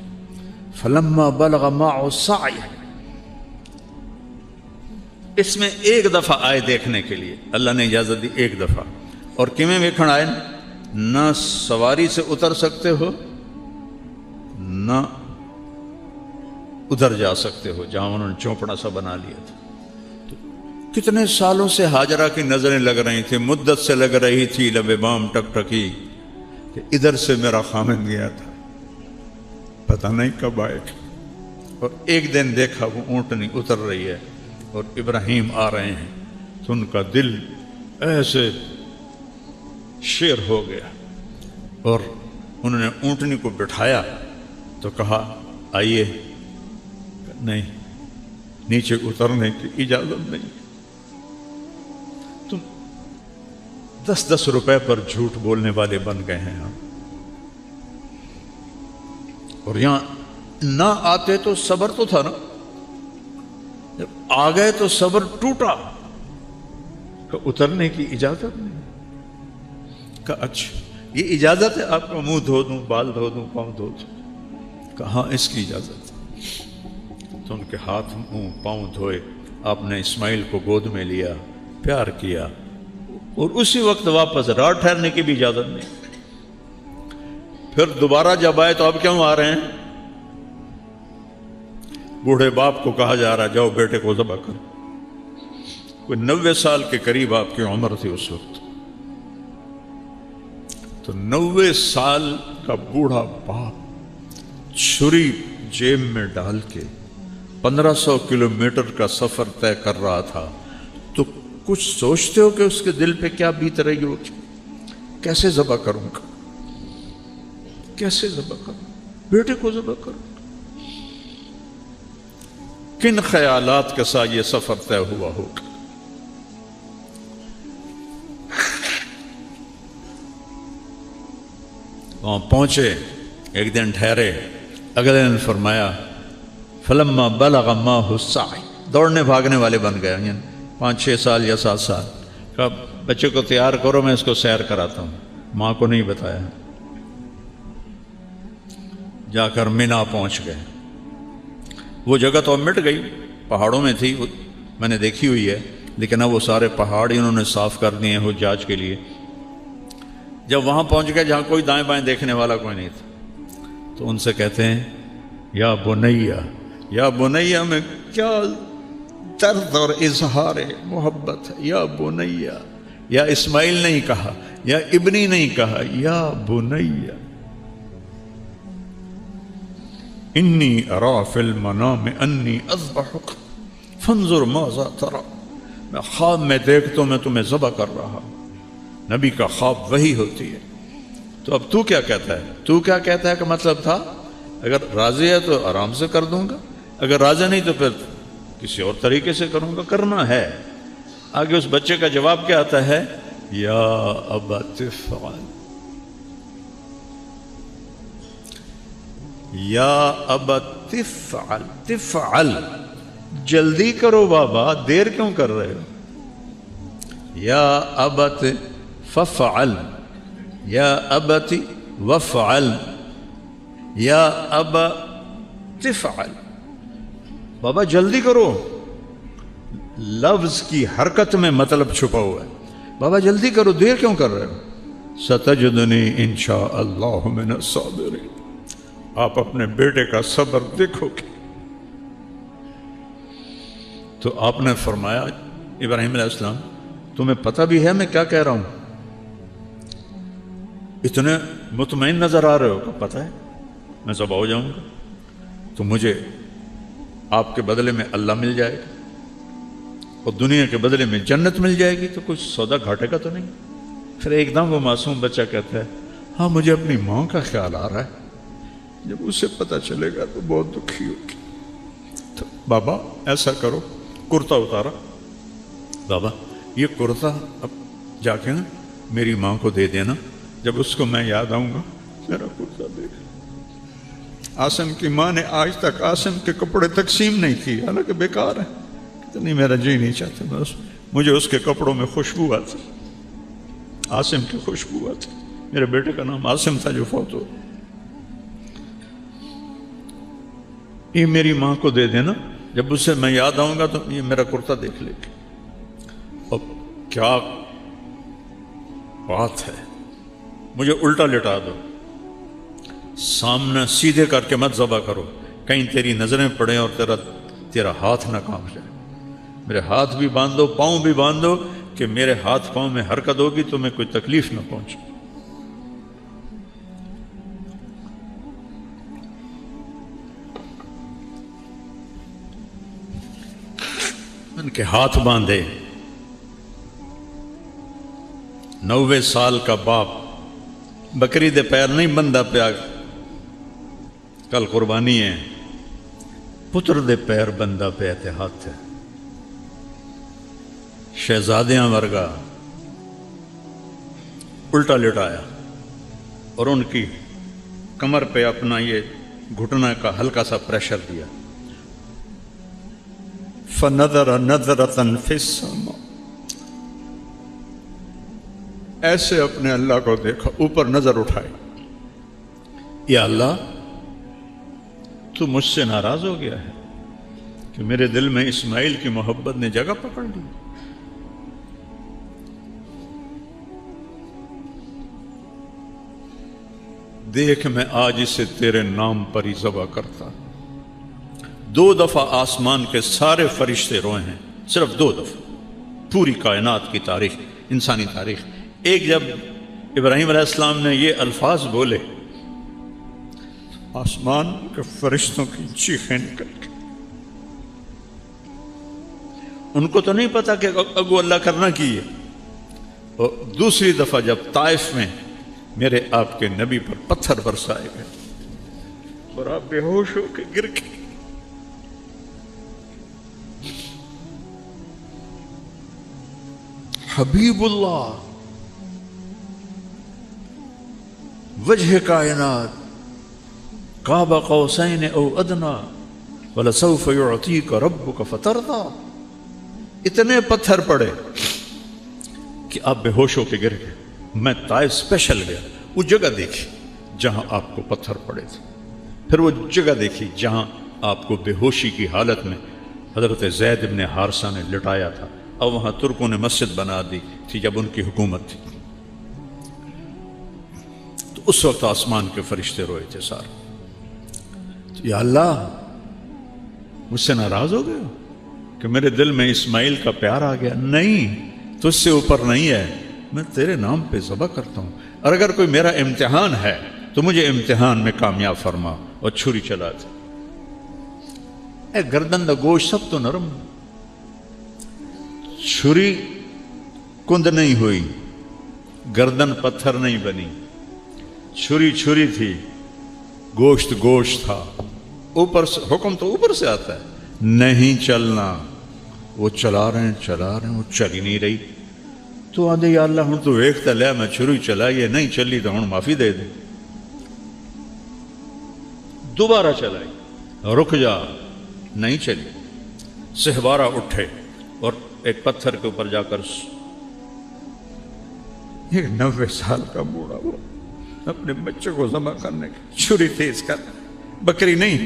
فلما بلغ معه السعی، اس میں ایک دفعہ آئے دیکھنے کے لیے، اللہ نے اجازت دی ایک دفعہ، اور کیویں ویکھن آئے، نہ سواری سے اتر سکتے ہو نہ ادھر جا سکتے ہو جہاں انہوں نے چوپڑا سا بنا لیا تھا۔ تو کتنے سالوں سے ہاجرہ کی نظریں لگ رہی تھی، مدت سے لگ رہی تھی، لب بام ٹک ٹکی کہ ادھر سے میرا خامن گیا تھا، پتہ نہیں کب آئے گا۔ اور ایک دن دیکھا وہ اونٹنی اتر رہی ہے اور ابراہیم آ رہے ہیں، تو ان کا دل ایسے شیر ہو گیا، اور انہوں نے اونٹنی کو بٹھایا تو کہا آئیے، نہیں نیچے اترنے کی اجازت نہیں، تم 10 روپے پر جھوٹ بولنے والے بن گئے ہیں ہم، اور یہاں نہ آتے تو صبر تو تھا نا، جب آ گئے تو صبر ٹوٹا کہ اترنے کی اجازت نہیں۔ کہ اچھا یہ اجازت ہے آپ کا منہ دھو دوں، بال دھو دوں، پاؤں دھو دوں؟ کہاں اس کی اجازت ہے۔ تو ان کے ہاتھ منہ پاؤں دھوئے، آپ نے اسماعیل کو گود میں لیا، پیار کیا، اور اسی وقت واپس رات ٹھہرنے کی بھی اجازت نہیں۔ پھر دوبارہ جب آئے تو اب کیوں آ رہے ہیں؟ بوڑھے باپ کو کہا جا رہا جاؤ بیٹے کو ذبح کرو، کوئی 90 سال کے قریب آپ کی عمر تھی اس وقت، تو 90 سال کا بوڑھا باپ چھری جیب میں ڈال کے 1500 کلومیٹر کا سفر طے کر رہا تھا، تو کچھ سوچتے ہو کہ اس کے دل پہ کیا بیت رہی ہوگی؟ کیسے ذبح کروں گا، کیسے ذبح کروں، بیٹے کو ذبح کروں، کن خیالات کے ساتھ یہ سفر طے ہوا ہوگا؟ وہاں پہنچے، ایک دن ٹھہرے، اگلے دن فرمایا فلما بلغ معه السعی، دوڑنے بھاگنے والے بن گئے، یعنی 5-6 سال یا 7 سال کا بچے کو تیار کرو، میں اس کو سیر کراتا ہوں، ماں کو نہیں بتایا، جا کر مینا پہنچ گئے۔ وہ جگہ تو اب مٹ گئی، پہاڑوں میں تھی، میں نے دیکھی ہوئی ہے، لیکن اب وہ سارے پہاڑ انہوں نے صاف کر دیے ہیں حجاج کے لیے۔ جب وہاں پہنچ گئے جہاں کوئی دائیں بائیں دیکھنے والا کوئی نہیں تھا، تو ان سے کہتے ہیں یا بنیا، یا بنیا میں کیا درد اور اظہار محبت ہے، یا بنیا، یا اسماعیل نہیں کہا، یا ابنی نہیں کہا، یا بنیا انی ارا فی المنام انی اذبحک فانظر ماذا تری، میں خواب میں دیکھتا ہوں میں تمہیں ذبح کر رہا ہوں۔ نبی کا خواب وہی ہوتی ہے۔ تو اب تو کیا کہتا ہے؟ تو کیا کہتا ہے کا مطلب تھا اگر راضی ہے تو آرام سے کر دوں گا، اگر راضی نہیں تو پھر کسی اور طریقے سے کروں گا، کرنا ہے۔ آگے اس بچے کا جواب کیا آتا ہے؟ یا ابت افعل، یا ابت افعل، تفعل، جلدی کرو بابا، دیر کیوں کر رہے ہو؟ یا ابت ففعل، یا ابت وفعل، یا ابا تفعل، بابا جلدی کرو۔ لفظ کی حرکت میں مطلب چھپا ہوا ہے، بابا جلدی کرو، دیر کیوں کر رہے ہو؟ ستجدنی انشاء اللہ من الصابرین، آپ اپنے بیٹے کا صبر دیکھو گے۔ تو آپ نے فرمایا ابراہیم علیہ السلام تمہیں پتہ بھی ہے میں کیا کہہ رہا ہوں؟ اتنے مطمئن نظر آ رہے ہو کہ پتہ ہے میں ذبح ہو جاؤں گا، تو مجھے آپ کے بدلے میں اللہ مل جائے گا اور دنیا کے بدلے میں جنت مل جائے گی، تو کچھ سودا گھاٹے کا تو نہیں؟ پھر ایک دم وہ معصوم بچہ کہتا ہے ہاں مجھے اپنی ماں کا خیال آ رہا ہے، جب اسے پتہ چلے گا تو بہت دکھی ہوگی۔ تو بابا ایسا کرو، کرتا اتارا، بابا یہ کرتا اب جا کے نا میری ماں کو دے دینا، جب اس کو میں یاد آؤں گا میرا کرتا دے گا۔ عاصم کی ماں نے آج تک عاصم کے کپڑے تقسیم نہیں کیے، حالانکہ بیکار ہے، نہیں میرا جی نہیں چاہتا، مجھے اس کے کپڑوں میں خوشبو آتی، عاصم کی خوشبو آتی۔ میرے بیٹے کا نام عاصم تھا جو فوت ہو، یہ میری ماں کو دے دینا، جب اسے میں یاد آؤں گا تو یہ میرا کرتا دیکھ لے گی۔ اب کیا بات ہے، مجھے الٹا لٹا دو، سامنے سیدھے کر کے مت ذبح کرو، کہیں تیری نظریں پڑیں اور تیرا ہاتھ نہ کام جائے۔ میرے ہاتھ بھی باندھو، پاؤں بھی باندھو، کہ میرے ہاتھ پاؤں میں حرکت ہوگی تو میں کوئی تکلیف نہ پہنچے۔ ان کے ہاتھ باندھے، 90 سال کا باپ، بکری دے پیر نہیں بندہ پیا، کل قربانی ہے، پتر دے پیر بندہ پیا تے ہاتھ ہے، شہزادیاں ورگا الٹا لٹایا اور ان کی کمر پہ اپنا یہ گھٹنا کا ہلکا سا پریشر دیا۔ فنظر نظرۃ فی السماء، ایسے اپنے اللہ کو دیکھا، اوپر نظر اٹھائی، یا اللہ تو مجھ سے ناراض ہو گیا ہے کہ میرے دل میں اسماعیل کی محبت نے جگہ پکڑ لی۔ دیکھ میں آج اسے تیرے نام پر ہی ذبح کرتا۔ 2 دفعہ آسمان کے سارے فرشتے روئے ہیں، صرف 2 دفعہ، پوری کائنات کی تاریخ، انسانی تاریخ۔ ایک جب ابراہیم علیہ السلام نے یہ الفاظ بولے، آسمان کے فرشتوں کی چیخیں نکل گئی۔ ان کو تو نہیں پتا کہ اگو اللہ کرنا کی ہے۔ اور دوسری دفعہ جب طائف میں میرے آپ کے نبی پر پتھر برسائے گئے اور آپ بے ہوش ہو کے گر گئے، حبیب اللہ وجہ کائنات قاب قوسین او ادنا ولسوف یعطیک ربک فترضی، اتنے پتھر پڑے کہ آپ بے ہوش ہو کے گر گئے۔ میں طائف اسپیشل گیا، وہ جگہ دیکھی جہاں آپ کو پتھر پڑے تھے، پھر وہ جگہ دیکھی جہاں آپ کو بے ہوشی کی حالت میں حضرت زید بن حارثہ نے لٹایا تھا، اور وہاں ترکوں نے مسجد بنا دی تھی جب ان کی حکومت تھی۔ تو اس وقت آسمان کے فرشتے روئے تھے سارے، یا اللہ مجھ سے ناراض ہو گئے ہو کہ میرے دل میں اسماعیل کا پیار آ گیا؟ نہیں، تجھ سے اوپر نہیں ہے، میں تیرے نام پہ ذبح کرتا ہوں، اور اگر کوئی میرا امتحان ہے تو مجھے امتحان میں کامیاب فرما۔ اور چھری چلا تھا، اے گردن دا گوشت سب تو نرم، چھری کند نہیں ہوئی، گردن پتھر نہیں بنی، چھری چھری تھی، گوشت گوشت تھا، اوپر سے حکم تو اوپر سے آتا ہے، نہیں چلنا۔ وہ چلا رہے ہیں وہ چل ہی نہیں رہی، تو آدھے یا اللہ ہوں تو ویکھتا لیا میں چھری چلائی ہے، نہیں چلی تو ہوں معافی دے دے۔ دوبارہ چلائی، رک جا، نہیں چلی، سہوارہ اٹھے اور ایک پتھر کے اوپر جا کر ایک 90 سال کا بوڑھا وہ اپنے بچے کو ذبح کرنے کی چھری تیز کر، بکری نہیں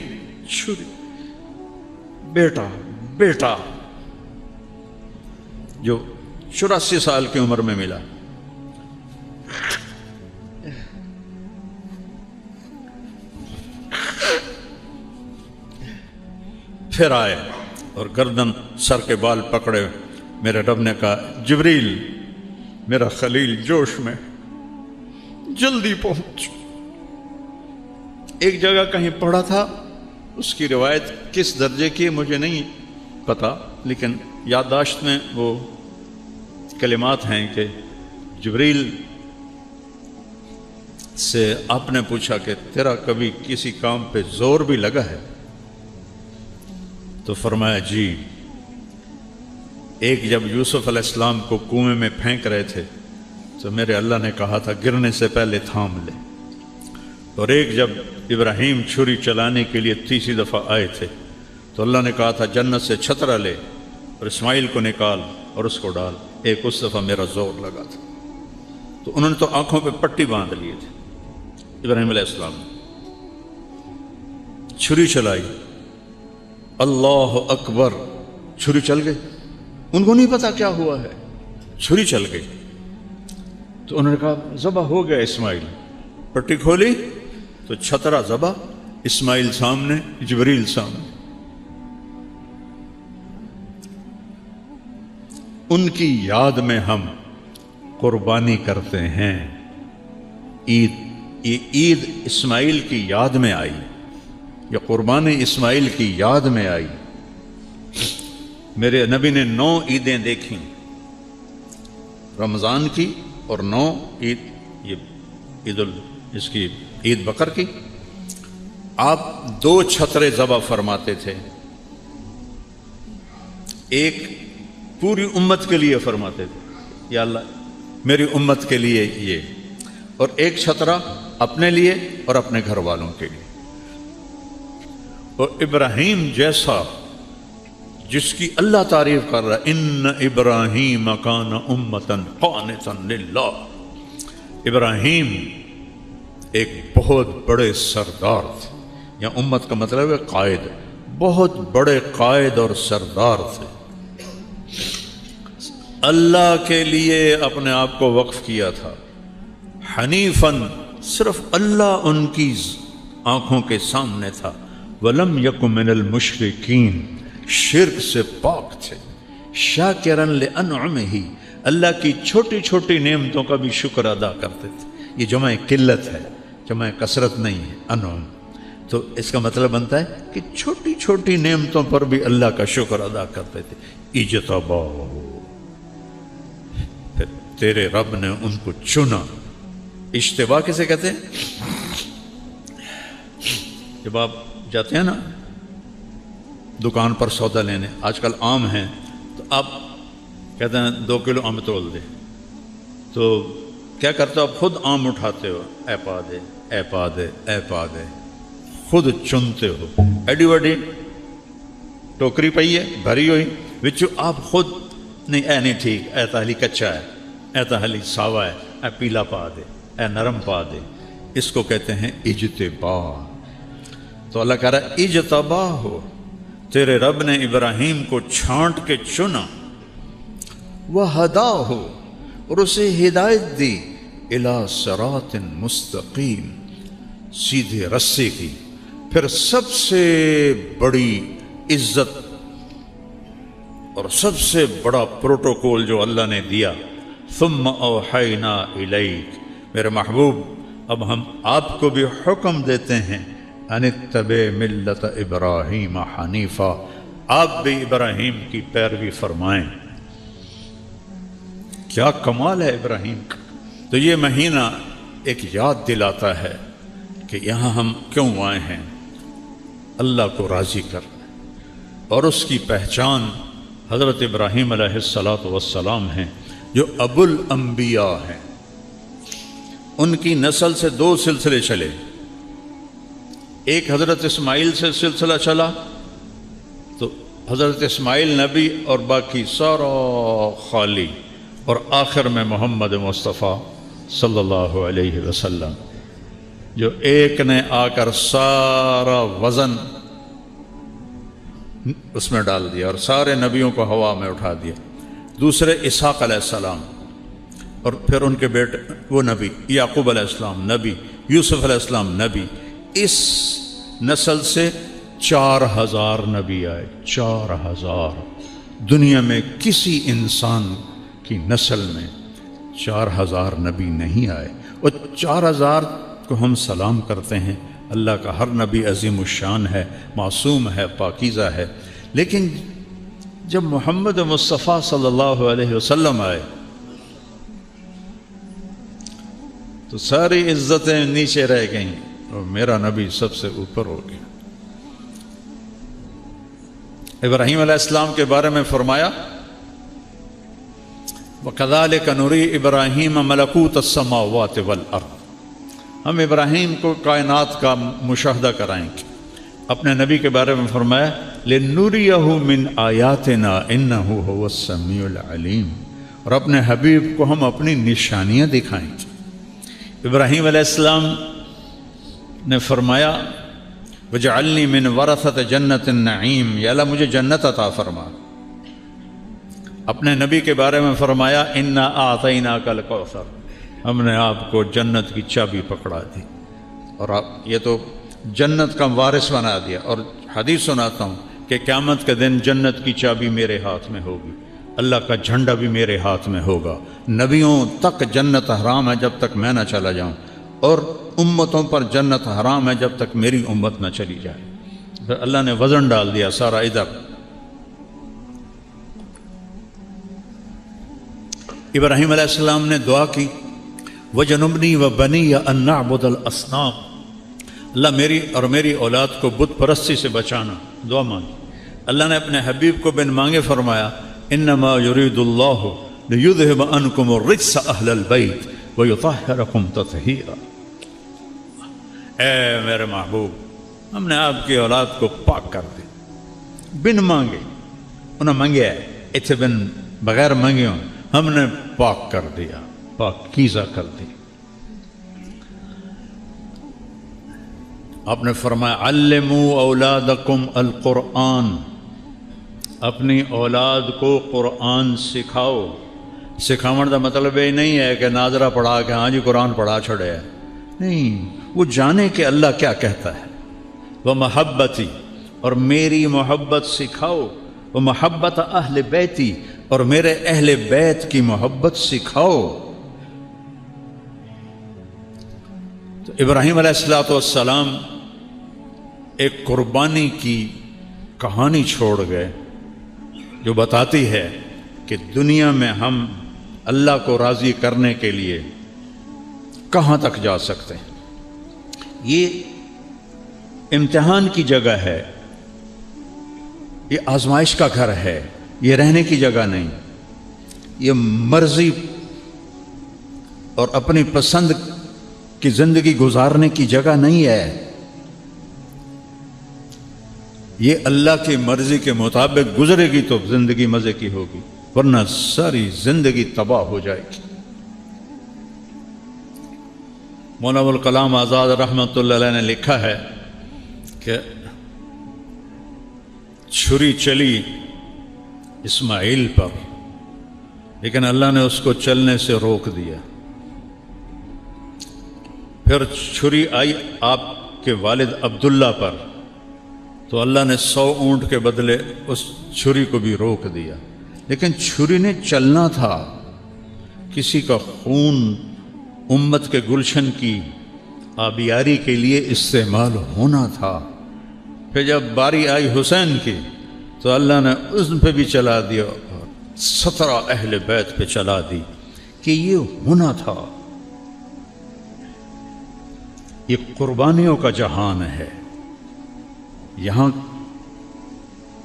چھری، بیٹا جو 84 سال کی عمر میں ملا، پھر آئے اور گردن سر کے بال پکڑے۔ میرے رب نے کہا جبریل میرا خلیل جوش میں، جلدی پہنچ۔ ایک جگہ کہیں پڑھا تھا، اس کی روایت کس درجے کی مجھے نہیں پتا، لیکن یادداشت میں وہ کلمات ہیں کہ جبریل سے آپ نے پوچھا کہ تیرا کبھی کسی کام پہ زور بھی لگا ہے؟ تو فرمایا جی، ایک جب یوسف علیہ السلام کو کنویں میں پھینک رہے تھے تو میرے اللہ نے کہا تھا گرنے سے پہلے تھام لے، اور ایک جب ابراہیم چھری چلانے کے لیے تیسری دفعہ آئے تھے تو اللہ نے کہا تھا جنت سے چھترا لے اور اسماعیل کو نکال اور اس کو ڈال، ایک اس دفعہ میرا زور لگا تھا۔ تو انہوں نے تو آنکھوں پہ پٹی باندھ لیے تھے ابراہیم علیہ السلام نے، چھری چلائی، اللہ اکبر، چھری چل گئی، ان کو نہیں پتا کیا ہوا ہے، چھری چل گئی۔ تو انہوں نے کہا ذبح ہو گیا اسماعیل، پٹی کھولی تو چھترا ذبح، اسماعیل سامنے، جبریل سامنے۔ ان کی یاد میں ہم قربانی کرتے ہیں۔ عید اسماعیل کی یاد میں آئی، یا قربانی اسماعیل کی یاد میں آئی۔ میرے نبی نے 9 عیدیں دیکھیں، رمضان کی اور 9 عید، یہ اس کی عید بقر کی۔ آپ 2 چھترے ذبح فرماتے تھے، ایک پوری امت کے لیے فرماتے تھے یا اللہ میری امت کے لیے یہ، اور ایک چھترا اپنے لیے اور اپنے گھر والوں کے لیے۔ اور ابراہیم جیسا جس کی اللہ تعریف کر رہا ہے، ان ابراہیم کان امۃ قانتا للہ، ابراہیم ایک بہت بڑے سردار تھے، یا امت کا مطلب ہے قائد، بہت بڑے قائد اور سردار تھے، اللہ کے لیے اپنے آپ کو وقف کیا تھا، حنیفاً، صرف اللہ ان کی آنکھوں کے سامنے تھا، ولم یک من المشرکین، شرک سے پاک تھے، شاکرا لانعمہ، اللہ کی چھوٹی چھوٹی نعمتوں کا بھی شکر ادا کرتے تھے. یہ جمع قلت ہے، جمع کثرت نہیں ہے، انعم. تو اس کا مطلب بنتا ہے کہ چھوٹی چھوٹی نعمتوں پر بھی اللہ کا شکر ادا کرتے تھے. اجتباہ، پھر تیرے رب نے ان کو چنا. اجتباء کسے کہتے ہیں؟ جب آپ جاتے ہیں نا دکان پر سودا لینے، آج کل آم ہیں، تو آپ کہتے ہیں 2 کلو آم تول دے، تو کیا کرتے ہو آپ؟ خود آم اٹھاتے ہو، اے پا دے، اے پا دے، اے پا دے، خود چنتے ہو. ایڈی وڈی ٹوکری پئی ہے بھری ہوئی، وچوں آپ خود نہیں ٹھیک، اے تالی کچا ہے، اے تالی ساوا ہے، اے پیلا پا دے، اے نرم پا دے. اس کو کہتے ہیں اجتباء. تو اللہ کہہ رہا ہے اجتباہ ہو، تیرے رب نے ابراہیم کو چھانٹ کے چنا. وَهَدَاهُ، اور اسے ہدایت دی. إِلَى صِرَاطٍ مستقیم، سیدھے رستے کی. پھر سب سے بڑی عزت اور سب سے بڑا پروٹوکول جو اللہ نے دیا، ثُمَّ أَوْحَيْنَا إِلَيْكَ، میرے محبوب اب ہم آپ کو بھی حکم دیتے ہیں، ان اتبع ملت ابراہیم حنیفا، آپ بھی ابراہیم کی پیروی فرمائیں. کیا کمال ہے ابراہیم کا. تو یہ مہینہ ایک یاد دلاتا ہے کہ یہاں ہم کیوں آئے ہیں، اللہ کو راضی کرنا. اور اس کی پہچان حضرت ابراہیم علیہ السلام ہیں، جو ابو الانبیاء ہیں. ان کی نسل سے 2 سلسلے چلے. ایک حضرت اسماعیل سے سلسلہ چلا، تو حضرت اسماعیل نبی اور باقی سارا خالی، اور آخر میں محمد مصطفیٰ صلی اللہ علیہ وسلم، جو ایک نے آ کر سارا وزن اس میں ڈال دیا اور سارے نبیوں کو ہوا میں اٹھا دیا. دوسرے اسحاق علیہ السلام، اور پھر ان کے بیٹے وہ نبی یعقوب علیہ السلام نبی، یوسف علیہ السلام نبی. اس نسل سے 4000 نبی آئے. 4000. دنیا میں کسی انسان کی نسل میں 4000 نبی نہیں آئے. اور 4000 کو ہم سلام کرتے ہیں. اللہ کا ہر نبی عظیم الشان ہے، معصوم ہے، پاکیزہ ہے. لیکن جب محمد مصطفیٰ صلی اللہ علیہ وسلم آئے تو ساری عزتیں نیچے رہ گئیں اور میرا نبی سب سے اوپر ہو گیا. ابراہیم علیہ السلام کے بارے میں فرمایا وَكَذَلِكَ نُرِي إِبْرَاهِيمَ مَلَكُوتَ السَّمَاوَاتِ وَالْأَرْضِ، ہم ابراہیم کو کائنات کا مشاہدہ کرائیں گے. اپنے نبی کے بارے میں فرمایا لِنُرِيَهُ مِنْ آيَاتِنَا إِنَّهُ هُوَ السَّمِيعُ الْعَلِيمُ، اور اپنے حبیب کو ہم اپنی نشانیاں دکھائیں گے. ابراہیم علیہ السلام نے فرمایا وَجَعَلْنِي مِنْ وَرَثَةِ جَنَّةِ النَّعِيمِ، یا اللہ مجھے جنت عطا فرما. اپنے نبی کے بارے میں فرمایا اِنَّا أَعْطَيْنَاكَ الْكَوْثَرَ، ہم نے آپ کو جنت کی چابی پکڑا دی. اور آپ یہ تو جنت کا وارث بنا دیا. اور حدیث سناتا ہوں کہ قیامت کے دن جنت کی چابی میرے ہاتھ میں ہوگی، اللہ کا جھنڈا بھی میرے ہاتھ میں ہوگا. نبیوں تک جنت حرام ہے جب تک میں نہ چلا جاؤں، اور امتوں پر جنت حرام ہے جب تک میری امت نہ چلی جائے. پھر اللہ نے وزن ڈال دیا سارا ادھر. ابراہیم علیہ السلام نے دعا کی وَجَنُبْنِي وَبَنِيَّ أَن نَعْبُدَ الْأَصْنَامَ، اللہ میری اور میری اولاد کو بت پرستی سے بچانا. دعا مانگی. اللہ نے اپنے حبیب کو بن مانگے فرمایا انما یرید اللہ لیذہب عنکم الرجس اہل البیت ویطہرکم تطہیرا. اے میرے محبوب، ہم نے آپ کی اولاد کو پاک کر دی بن مانگے. انہیں مانگے اتنے بن بغیر مانگے ہم نے پاک کر دیا، پاکیزہ کر دی. آپ نے فرمایا علموا اولادکم القرآن، اپنی اولاد کو قرآن سکھاؤ. سکھاؤن کا مطلب یہ نہیں ہے کہ ناظرہ پڑھا کہ ہاں جی قرآن پڑھا چھڑے ہے، نہیں. وہ جانے کہ اللہ کیا کہتا ہے. وہ محبتی، اور میری محبت سکھاؤ. وہ محبت اہل بیتی، اور میرے اہل بیت کی محبت سکھاؤ۔ تو ابراہیم علیہ السلام ایک قربانی کی کہانی چھوڑ گئے جو بتاتی ہے کہ دنیا میں ہم اللہ کو راضی کرنے کے لیے کہاں تک جا سکتے ہیں۔ یہ امتحان کی جگہ ہے، یہ آزمائش کا گھر ہے، یہ رہنے کی جگہ نہیں، یہ مرضی اور اپنی پسند کی زندگی گزارنے کی جگہ نہیں ہے۔ یہ اللہ کی مرضی کے مطابق گزرے گی تو زندگی مزے کی ہوگی، ورنہ ساری زندگی تباہ ہو جائے گی۔ مولانا ابوالکلام آزاد رحمۃ اللہ علیہ نے لکھا ہے کہ چھری چلی اسماعیل پر، لیکن اللہ نے اس کو چلنے سے روک دیا۔ پھر چھری آئی آپ کے والد عبداللہ پر، تو اللہ نے 100 اونٹ کے بدلے اس چھری کو بھی روک دیا، لیکن چھری نے چلنا تھا، کسی کا خون امت کے گلشن کی آبیاری کے لیے استعمال ہونا تھا۔ پھر جب باری آئی حسین کی تو اللہ نے اس پہ بھی چلا دیا اور 17 اہل بیت پہ چلا دی کہ یہ ہونا تھا۔ یہ قربانیوں کا جہان ہے، یہاں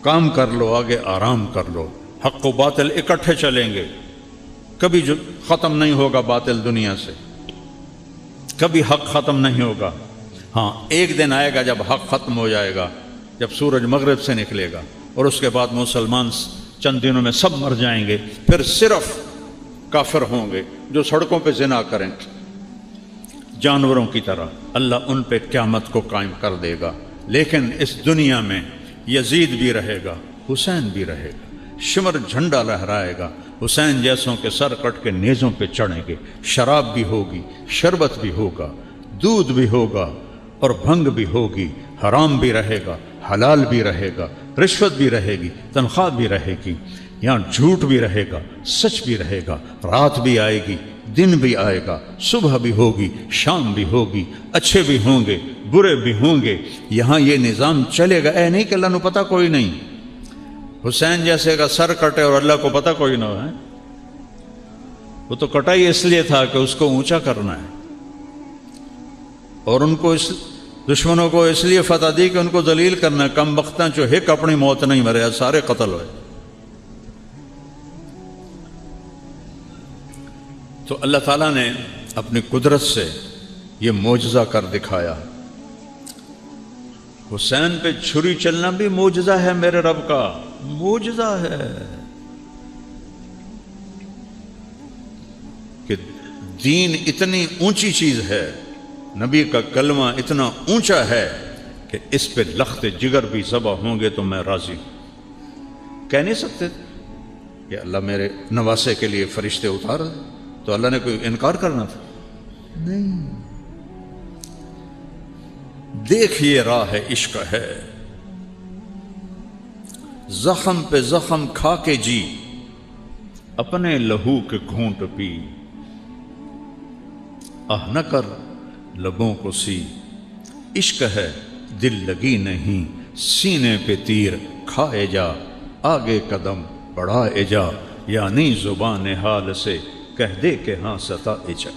کام کر لو، آگے آرام کر لو۔ حق و باطل اکٹھے چلیں گے، کبھی جو ختم نہیں ہوگا باطل دنیا سے، کبھی حق ختم نہیں ہوگا۔ ہاں ایک دن آئے گا جب حق ختم ہو جائے گا، جب سورج مغرب سے نکلے گا، اور اس کے بعد مسلمان چند دنوں میں سب مر جائیں گے، پھر صرف کافر ہوں گے جو سڑکوں پہ زنا کریں جانوروں کی طرح۔ اللہ ان پہ قیامت کو قائم کر دے گا، لیکن اس دنیا میں یزید بھی رہے گا، حسین بھی رہے گا، شمر جھنڈا لہرائے گا، حسین جیسوں کے سر کٹ کے نیزوں پہ چڑھیں گے، شراب بھی ہوگی، شربت بھی ہوگا، دودھ بھی ہوگا، اور بھنگ بھی ہوگی، حرام بھی رہے گا، حلال بھی رہے گا، رشوت بھی رہے گی، تنخواہ بھی رہے گی، یہاں جھوٹ بھی رہے گا، سچ بھی رہے گا، رات بھی آئے گی، دن بھی آئے گا، صبح بھی ہوگی، شام بھی ہوگی، اچھے بھی ہوں گے، برے بھی ہوں گے، یہاں یہ نظام چلے گا۔ اے نہیں کہ اللہ نے پتہ کوئی نہیں، حسین جیسے کا سر کٹے اور اللہ کو پتہ کوئی نہ ہے، وہ تو کٹا ہی اس لیے تھا کہ اس کو اونچا کرنا ہے، اور ان کو دشمنوں کو اس لیے فتح دی کہ ان کو ذلیل کرنا ہے۔ کم بختاں جو ہک اپنی موت نہیں مرے، سارے قتل ہوئے۔ تو اللہ تعالیٰ نے اپنی قدرت سے یہ معجزہ کر دکھایا۔ حسین پہ چھری چلنا بھی معجزہ ہے، میرے رب کا معجزہ ہے کہ دین اتنی اونچی چیز ہے، نبی کا کلمہ اتنا اونچا ہے کہ اس پہ لخت جگر بھی ذبح ہوں گے تو میں راضی ہوں۔ کہہ نہیں سکتے کہ اللہ میرے نواسے کے لیے فرشتے اتار دے، تو اللہ نے کوئی انکار کرنا تھا؟ نہیں۔ دیکھیے راہ عشق ہے، زخم پہ زخم کھا کے جی، اپنے لہو کے گھونٹ پی، آہ نہ کر لبوں کو سی، عشق ہے دل لگی نہیں، سینے پہ تیر کھائے جا، آگے قدم بڑھائے جا، یعنی زبان حال سے کہہ دے کہ ہاں ستائے جا۔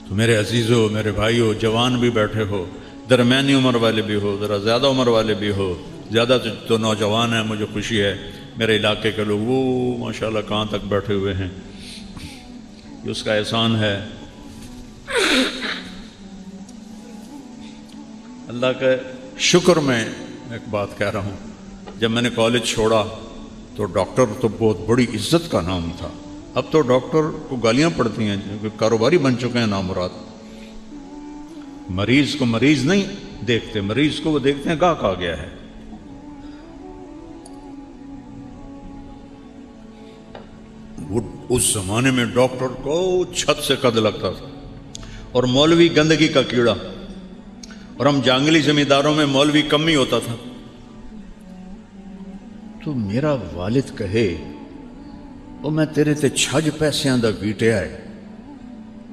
تو میرے عزیزو، میرے بھائیو، جوان بھی بیٹھے ہو، درمیانی عمر والے بھی ہو، ذرا زیادہ عمر والے بھی ہو، زیادہ تو نوجوان ہیں، مجھے خوشی ہے میرے علاقے کے لوگ وہ ماشاءاللہ کہاں تک بیٹھے ہوئے ہیں، یہ اس کا احسان ہے۔ اللہ کا شکر میں ایک بات کہہ رہا ہوں، جب میں نے کالج چھوڑا تو ڈاکٹر تو بہت بڑی عزت کا نام تھا، اب تو ڈاکٹر کو گالیاں پڑتی ہیں کیونکہ کاروباری بن چکے ہیں نامراد۔ مریض کو مریض نہیں دیکھتے، مریض کو وہ دیکھتے ہیں گاہک آ گیا ہے۔ وہ اس زمانے میں ڈاکٹر کو چھت سے قد لگتا تھا، اور مولوی گندگی کا کیڑا، اور ہم جانگلی زمینداروں میں مولوی کم ہی ہوتا تھا۔ تو میرا والد کہے وہ میں تیرے تے چھج پیسیاں دا ویٹیا ہے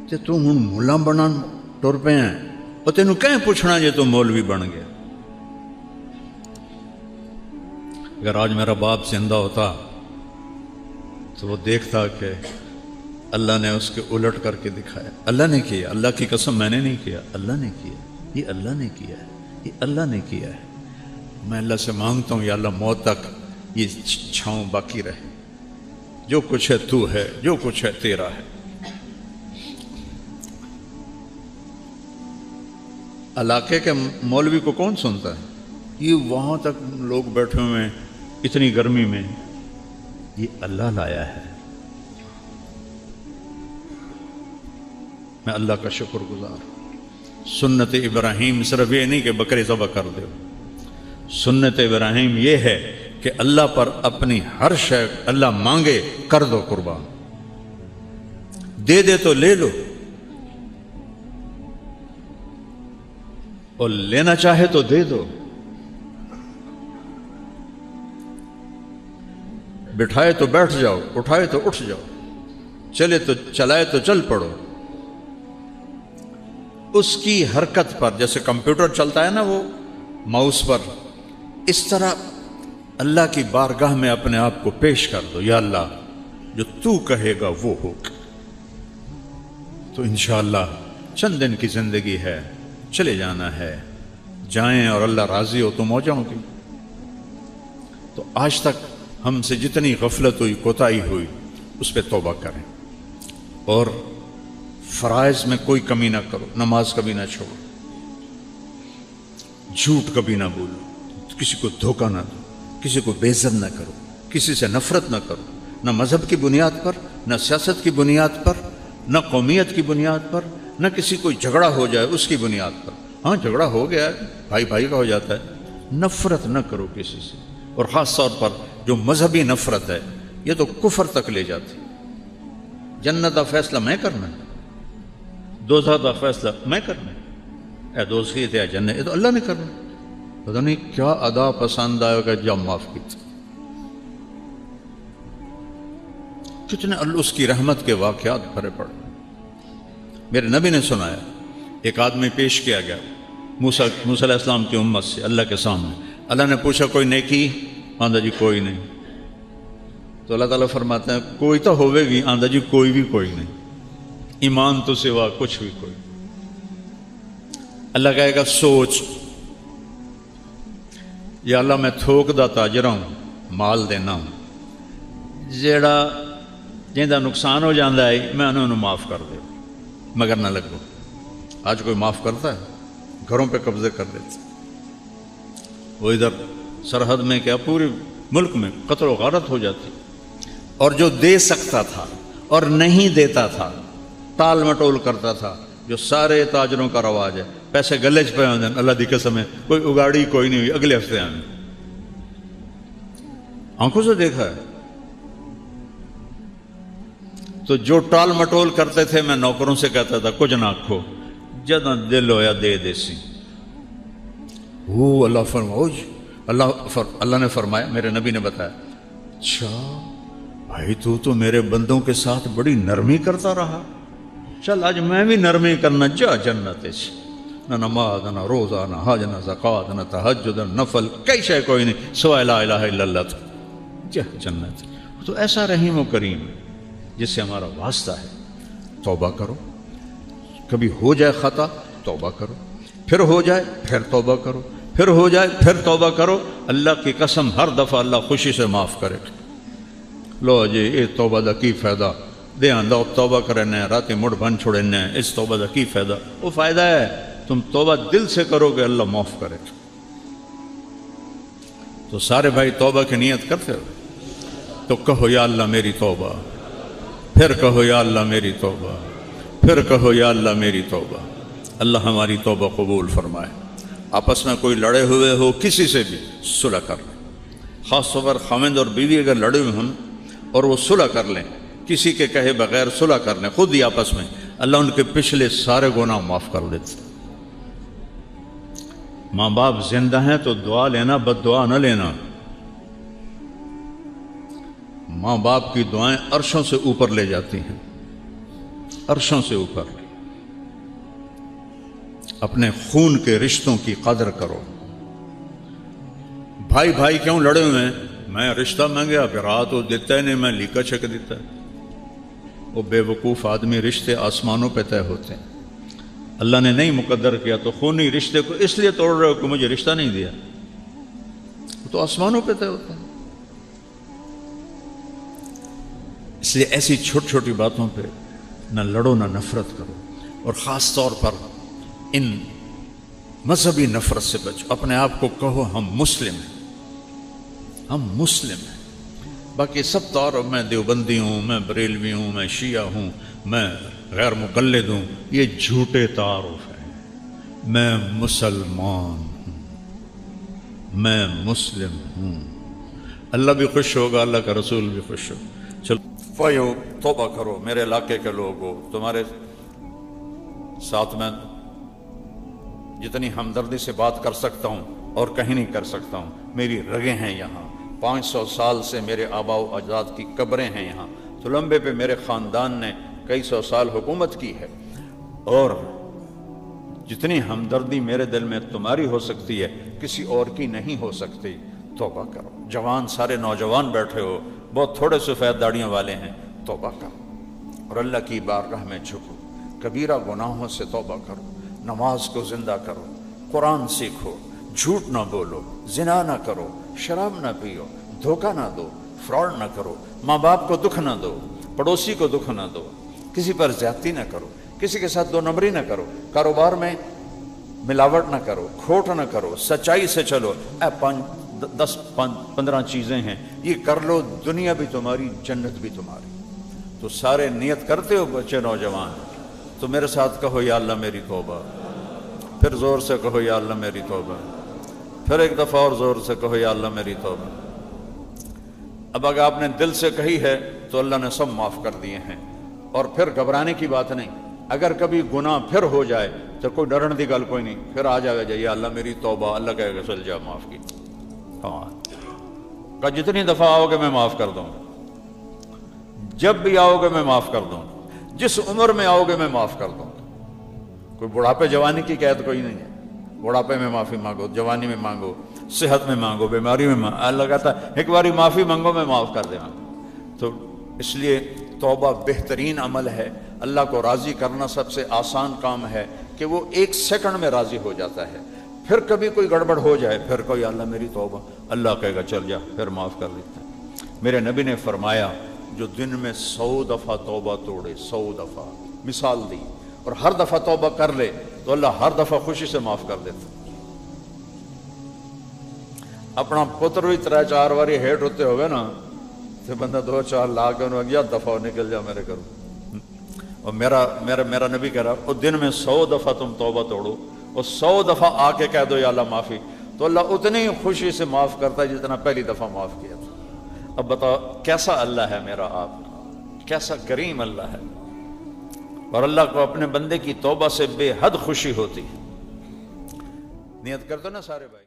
تے تو ہن ملا بنن ٹر پے ہیں وہ تینوں کہیں پوچھنا جے تو مولوی بن گیا. اگر آج میرا باپ زندہ ہوتا تو وہ دیکھتا کہ اللہ نے اس کے الٹ کر کے دکھایا. اللہ نے کیا, اللہ کی قسم میں نے نہیں کیا, اللہ نے کیا, یہ اللہ نے کیا ہے, یہ اللہ نے کیا ہے. میں اللہ سے مانگتا ہوں یا اللہ موت تک یہ چھاؤں باقی رہے. جو کچھ ہے تو ہے, جو کچھ ہے تیرا ہے. علاقے کے مولوی کو کون سنتا ہے؟ یہ وہاں تک لوگ بیٹھے ہوئے ہیں اتنی گرمی میں, یہ اللہ لایا ہے. میں اللہ کا شکر گزار. سنت ابراہیم صرف یہ نہیں کہ بکرے ذبح کر دو. سنت ابراہیم یہ ہے کہ اللہ پر اپنی ہر شے اللہ مانگے کر دو قربان. دے دے تو لے لو, اور لینا چاہے تو دے دو. بٹھائے تو بیٹھ جاؤ, اٹھائے تو اٹھ جاؤ, چلے تو چلائے تو چل پڑو. اس کی حرکت پر, جیسے کمپیوٹر چلتا ہے نا وہ ماؤس پر, اس طرح اللہ کی بارگاہ میں اپنے آپ کو پیش کر دو. یا اللہ جو تو کہے گا وہ ہوگا. تو انشاءاللہ چند دن کی زندگی ہے, چلے جانا ہے. جائیں اور اللہ راضی ہو تو موجیں ہوگی. تو آج تک ہم سے جتنی غفلت ہوئی, کوتاہی ہوئی, اس پہ توبہ کریں. اور فرائض میں کوئی کمی نہ کرو. نماز کبھی نہ چھوڑو, جھوٹ کبھی نہ بولو, کسی کو دھوکہ نہ دو, کسی کو بے عزت نہ کرو, کسی سے نفرت نہ کرو, نہ مذہب کی بنیاد پر, نہ سیاست کی بنیاد پر, نہ قومیت کی بنیاد پر, نہ کسی کوئی جھگڑا ہو جائے اس کی بنیاد پر. ہاں جھگڑا ہو گیا ہے, بھائی بھائی کا ہو جاتا ہے, نفرت نہ کرو کسی سے. اور خاص طور پر جو مذہبی نفرت ہے یہ تو کفر تک لے جاتی. جنت کا فیصلہ میں کرنا ہے, دوزخ کا فیصلہ میں کرنا ہے. اے دوزخی تھے یا جنت, یہ تو اللہ نے کرنا. پتہ نہیں کیا ادا پسند آئے گا جب معاف کیتے. کتنے اس کی رحمت کے واقعات بھرے پڑے. میرے نبی نے سنایا, ایک آدمی پیش کیا گیا موسیٰ علیہ السلام کی امت سے اللہ کے سامنے. اللہ نے پوچھا کوئی نیکی؟ آندھا جی کوئی نہیں. تو اللہ تعالیٰ فرماتے ہیں کوئی تو ہوئے گی. آندھا جی کوئی بھی کوئی نہیں. ایمان تو سوا کچھ بھی کوئی. اللہ کہے گا سوچ, یا اللہ میں تھوک دا تاجر ہوں, مال دینا ہوں, جیڑا جہاں نقصان ہو جاتا ہے میں انہوں معاف کر دے, مگر نہ لگو. آج کوئی معاف کرتا ہے؟ گھروں پہ قبضے کر دیتے. وہ ادھر سرحد میں کیا پورے ملک میں قتل و غارت ہو جاتی. اور جو دے سکتا تھا اور نہیں دیتا تھا, ٹال مٹول کرتا تھا, جو سارے تاجروں کا رواج ہے, پیسے گلے چ پہ ہوتے ہیں. اللہ دی قسم ہے کوئی اگاڑی کوئی نہیں ہوئی, اگلے ہفتے آنے. آنکھوں سے دیکھا ہے. تو جو ٹال مٹول کرتے تھے میں نوکروں سے کہتا تھا کچھ نہ کھو, جداں دل ہویا دے دیسی. وہ اللہ فرماؤ, اللہ نے فرمایا, میرے نبی نے بتایا, اچھا بھائی تو میرے بندوں کے ساتھ بڑی نرمی کرتا رہا, چل آج میں بھی نرمی کرنا. جا جنت سے, نہ نماز, نہ روزہ, نہ حج, نہ زکوٰۃ, نہ تہجد, نہ نفل, کئی شے کوئی نہیں سوائے لا الہ الا اللہ. تو جا جنت. تو ایسا رحیم و کریم جس سے ہمارا واسطہ ہے. توبہ کرو, کبھی ہو جائے خطا توبہ کرو, پھر ہو جائے پھر توبہ کرو, پھر ہو جائے پھر توبہ کرو. اللہ کی قسم ہر دفعہ اللہ خوشی سے معاف کرے. لو جی یہ توبہ دا کی فائدہ, دے آندہ توبہ کرنے راتی مڑ بن چھوڑنے, اس توبہ دا کی فائدہ؟ وہ فائدہ ہے تم توبہ دل سے کرو گے اللہ معاف کرے. تو سارے بھائی توبہ کی نیت کرتے ہو تو کہو یا اللہ میری توبہ, پھر کہو یا اللہ میری توبہ, پھر کہو یا اللہ میری توبہ. اللہ ہماری توبہ قبول فرمائے. آپس میں کوئی لڑے ہوئے ہو کسی سے بھی صلح کر لیں. خاص طور پر خاوند اور بیوی اگر لڑے ہوئے ہوں اور وہ صلح کر لیں, کسی کے کہے بغیر صلح کر لیں خود ہی آپس میں, اللہ ان کے پچھلے سارے گناہ معاف کر دیتے. ماں باپ زندہ ہیں تو دعا لینا, بد دعا نہ لینا. ماں باپ کی دعائیں عرشوں سے اوپر لے جاتی ہیں، عرشوں سے اوپر۔ اپنے خون کے رشتوں کی قدر کرو۔ بھائی بھائی کیوں لڑے ہوئے ہیں؟ میں رشتہ مانگیا پھر رات وہ دیتا ہے نہیں، میں لیکا چھک دیتا ہے۔ وہ بے وقوف آدمی، رشتے آسمانوں پہ طے ہوتے ہیں، اللہ نے نہیں مقدر کیا تو خونی رشتے کو اس لیے توڑ رہے ہو کہ مجھے رشتہ نہیں دیا، وہ تو آسمانوں پہ طے ہوتے ہیں۔ اس لیے ایسی چھوٹی چھوٹی باتوں پہ نہ لڑو نہ نفرت کرو، اور خاص طور پر ان مذہبی نفرت سے بچو۔ اپنے آپ کو کہو ہم مسلم ہیں، ہم مسلم ہیں۔ باقی سب تعارف، میں دیوبندی ہوں، میں بریلوی ہوں، میں شیعہ ہوں، میں غیر مقلد ہوں، یہ جھوٹے تعارف ہیں۔ میں مسلمان ہوں، میں مسلم ہوں، اللہ بھی خوش ہوگا، اللہ کا رسول بھی خوش ہوگا۔ چلو فیو توبہ کرو میرے علاقے کے لوگوں، تمہارے ساتھ میں جتنی ہمدردی سے بات کر سکتا ہوں اور کہیں نہیں کر سکتا ہوں۔ میری رگیں ہیں یہاں، 500 سال سے میرے آباء و اجداد کی قبریں ہیں یہاں، تلمبے پہ میرے خاندان نے کئی سو سال حکومت کی ہے، اور جتنی ہمدردی میرے دل میں تمہاری ہو سکتی ہے کسی اور کی نہیں ہو سکتی۔ توبہ کرو۔ جوان سارے نوجوان بیٹھے ہو، بہت تھوڑے سفید داڑیوں والے ہیں، توبہ کرو اور اللہ کی بارگاہ میں جھکو، کبیرہ گناہوں سے توبہ کرو، نماز کو زندہ کرو، قرآن سیکھو، جھوٹ نہ بولو، زنا نہ کرو، شراب نہ پیو، دھوکہ نہ دو، فراڈ نہ کرو، ماں باپ کو دکھ نہ دو، پڑوسی کو دکھ نہ دو، کسی پر زیادتی نہ کرو، کسی کے ساتھ دو نمبری نہ کرو، کاروبار میں ملاوٹ نہ کرو، کھوٹ نہ کرو، سچائی سے چلو۔ 10-15 چیزیں ہیں، یہ کر لو، دنیا بھی تمہاری، جنت بھی تمہاری۔ تو سارے نیت کرتے ہو بچے نوجوان، تو میرے ساتھ کہو یا اللہ میری توبہ، پھر زور سے کہو یا اللہ میری توبہ، پھر ایک دفعہ اور زور سے کہو یا اللہ میری توبہ۔ اب اگر آپ نے دل سے کہی ہے تو اللہ نے سب معاف کر دیے ہیں، اور پھر گھبرانے کی بات نہیں۔ اگر کبھی گناہ پھر ہو جائے تو کوئی ڈرن دی گل کوئی نہیں، پھر آ جائے گا یا اللہ میری توبہ، اللہ کہے گا چل جا معاف کی۔ ہاں کہ جتنی دفعہ آؤ گے میں معاف کر دوں، جب بھی آؤ گے میں معاف کر دوں، جس عمر میں آؤ گے میں معاف کر دوں۔ کوئی بڑھاپے جوانی کی قید کوئی نہیں ہے، بڑھاپے میں معافی مانگو، جوانی میں مانگو، صحت میں مانگو، بیماری میں مانگو، اللہ کہتا ہے ایک باری معافی مانگو میں معاف کر دے گا۔ تو اس لیے توبہ بہترین عمل ہے، اللہ کو راضی کرنا سب سے آسان کام ہے کہ وہ 1 سیکنڈ میں راضی ہو جاتا ہے۔ پھر کبھی کوئی گڑبڑ ہو جائے پھر کوئی اللہ میری توبہ، اللہ کہے گا چل جا، پھر معاف کر دیتا ہے۔ میرے نبی نے فرمایا جو دن میں 100 دفعہ توبہ توڑے، 100 دفعہ مثال دی، اور ہر دفعہ توبہ کر لے تو اللہ ہر دفعہ خوشی سے معاف کر دیتا۔ اپنا پتر بھی 3-4 باری ہیٹ ہوتے ہوگے نا تو بندہ 2-4 لاکھ انہوں یا دفعہ نکل جا میرے گھروں۔ اور میرا نبی کہہ رہا وہ دن میں 100 دفعہ تم توبہ توڑو اور 100 دفعہ آ کے کہہ دو یا اللہ معافی، تو اللہ اتنی ہی خوشی سے معاف کرتا ہے جتنا پہلی دفعہ معاف کیا تھا۔ اب بتاؤ کیسا اللہ ہے میرا آپ کا، کیسا کریم اللہ ہے، اور اللہ کو اپنے بندے کی توبہ سے بے حد خوشی ہوتی ہے۔ نیت کر دو نا سارے بھائی۔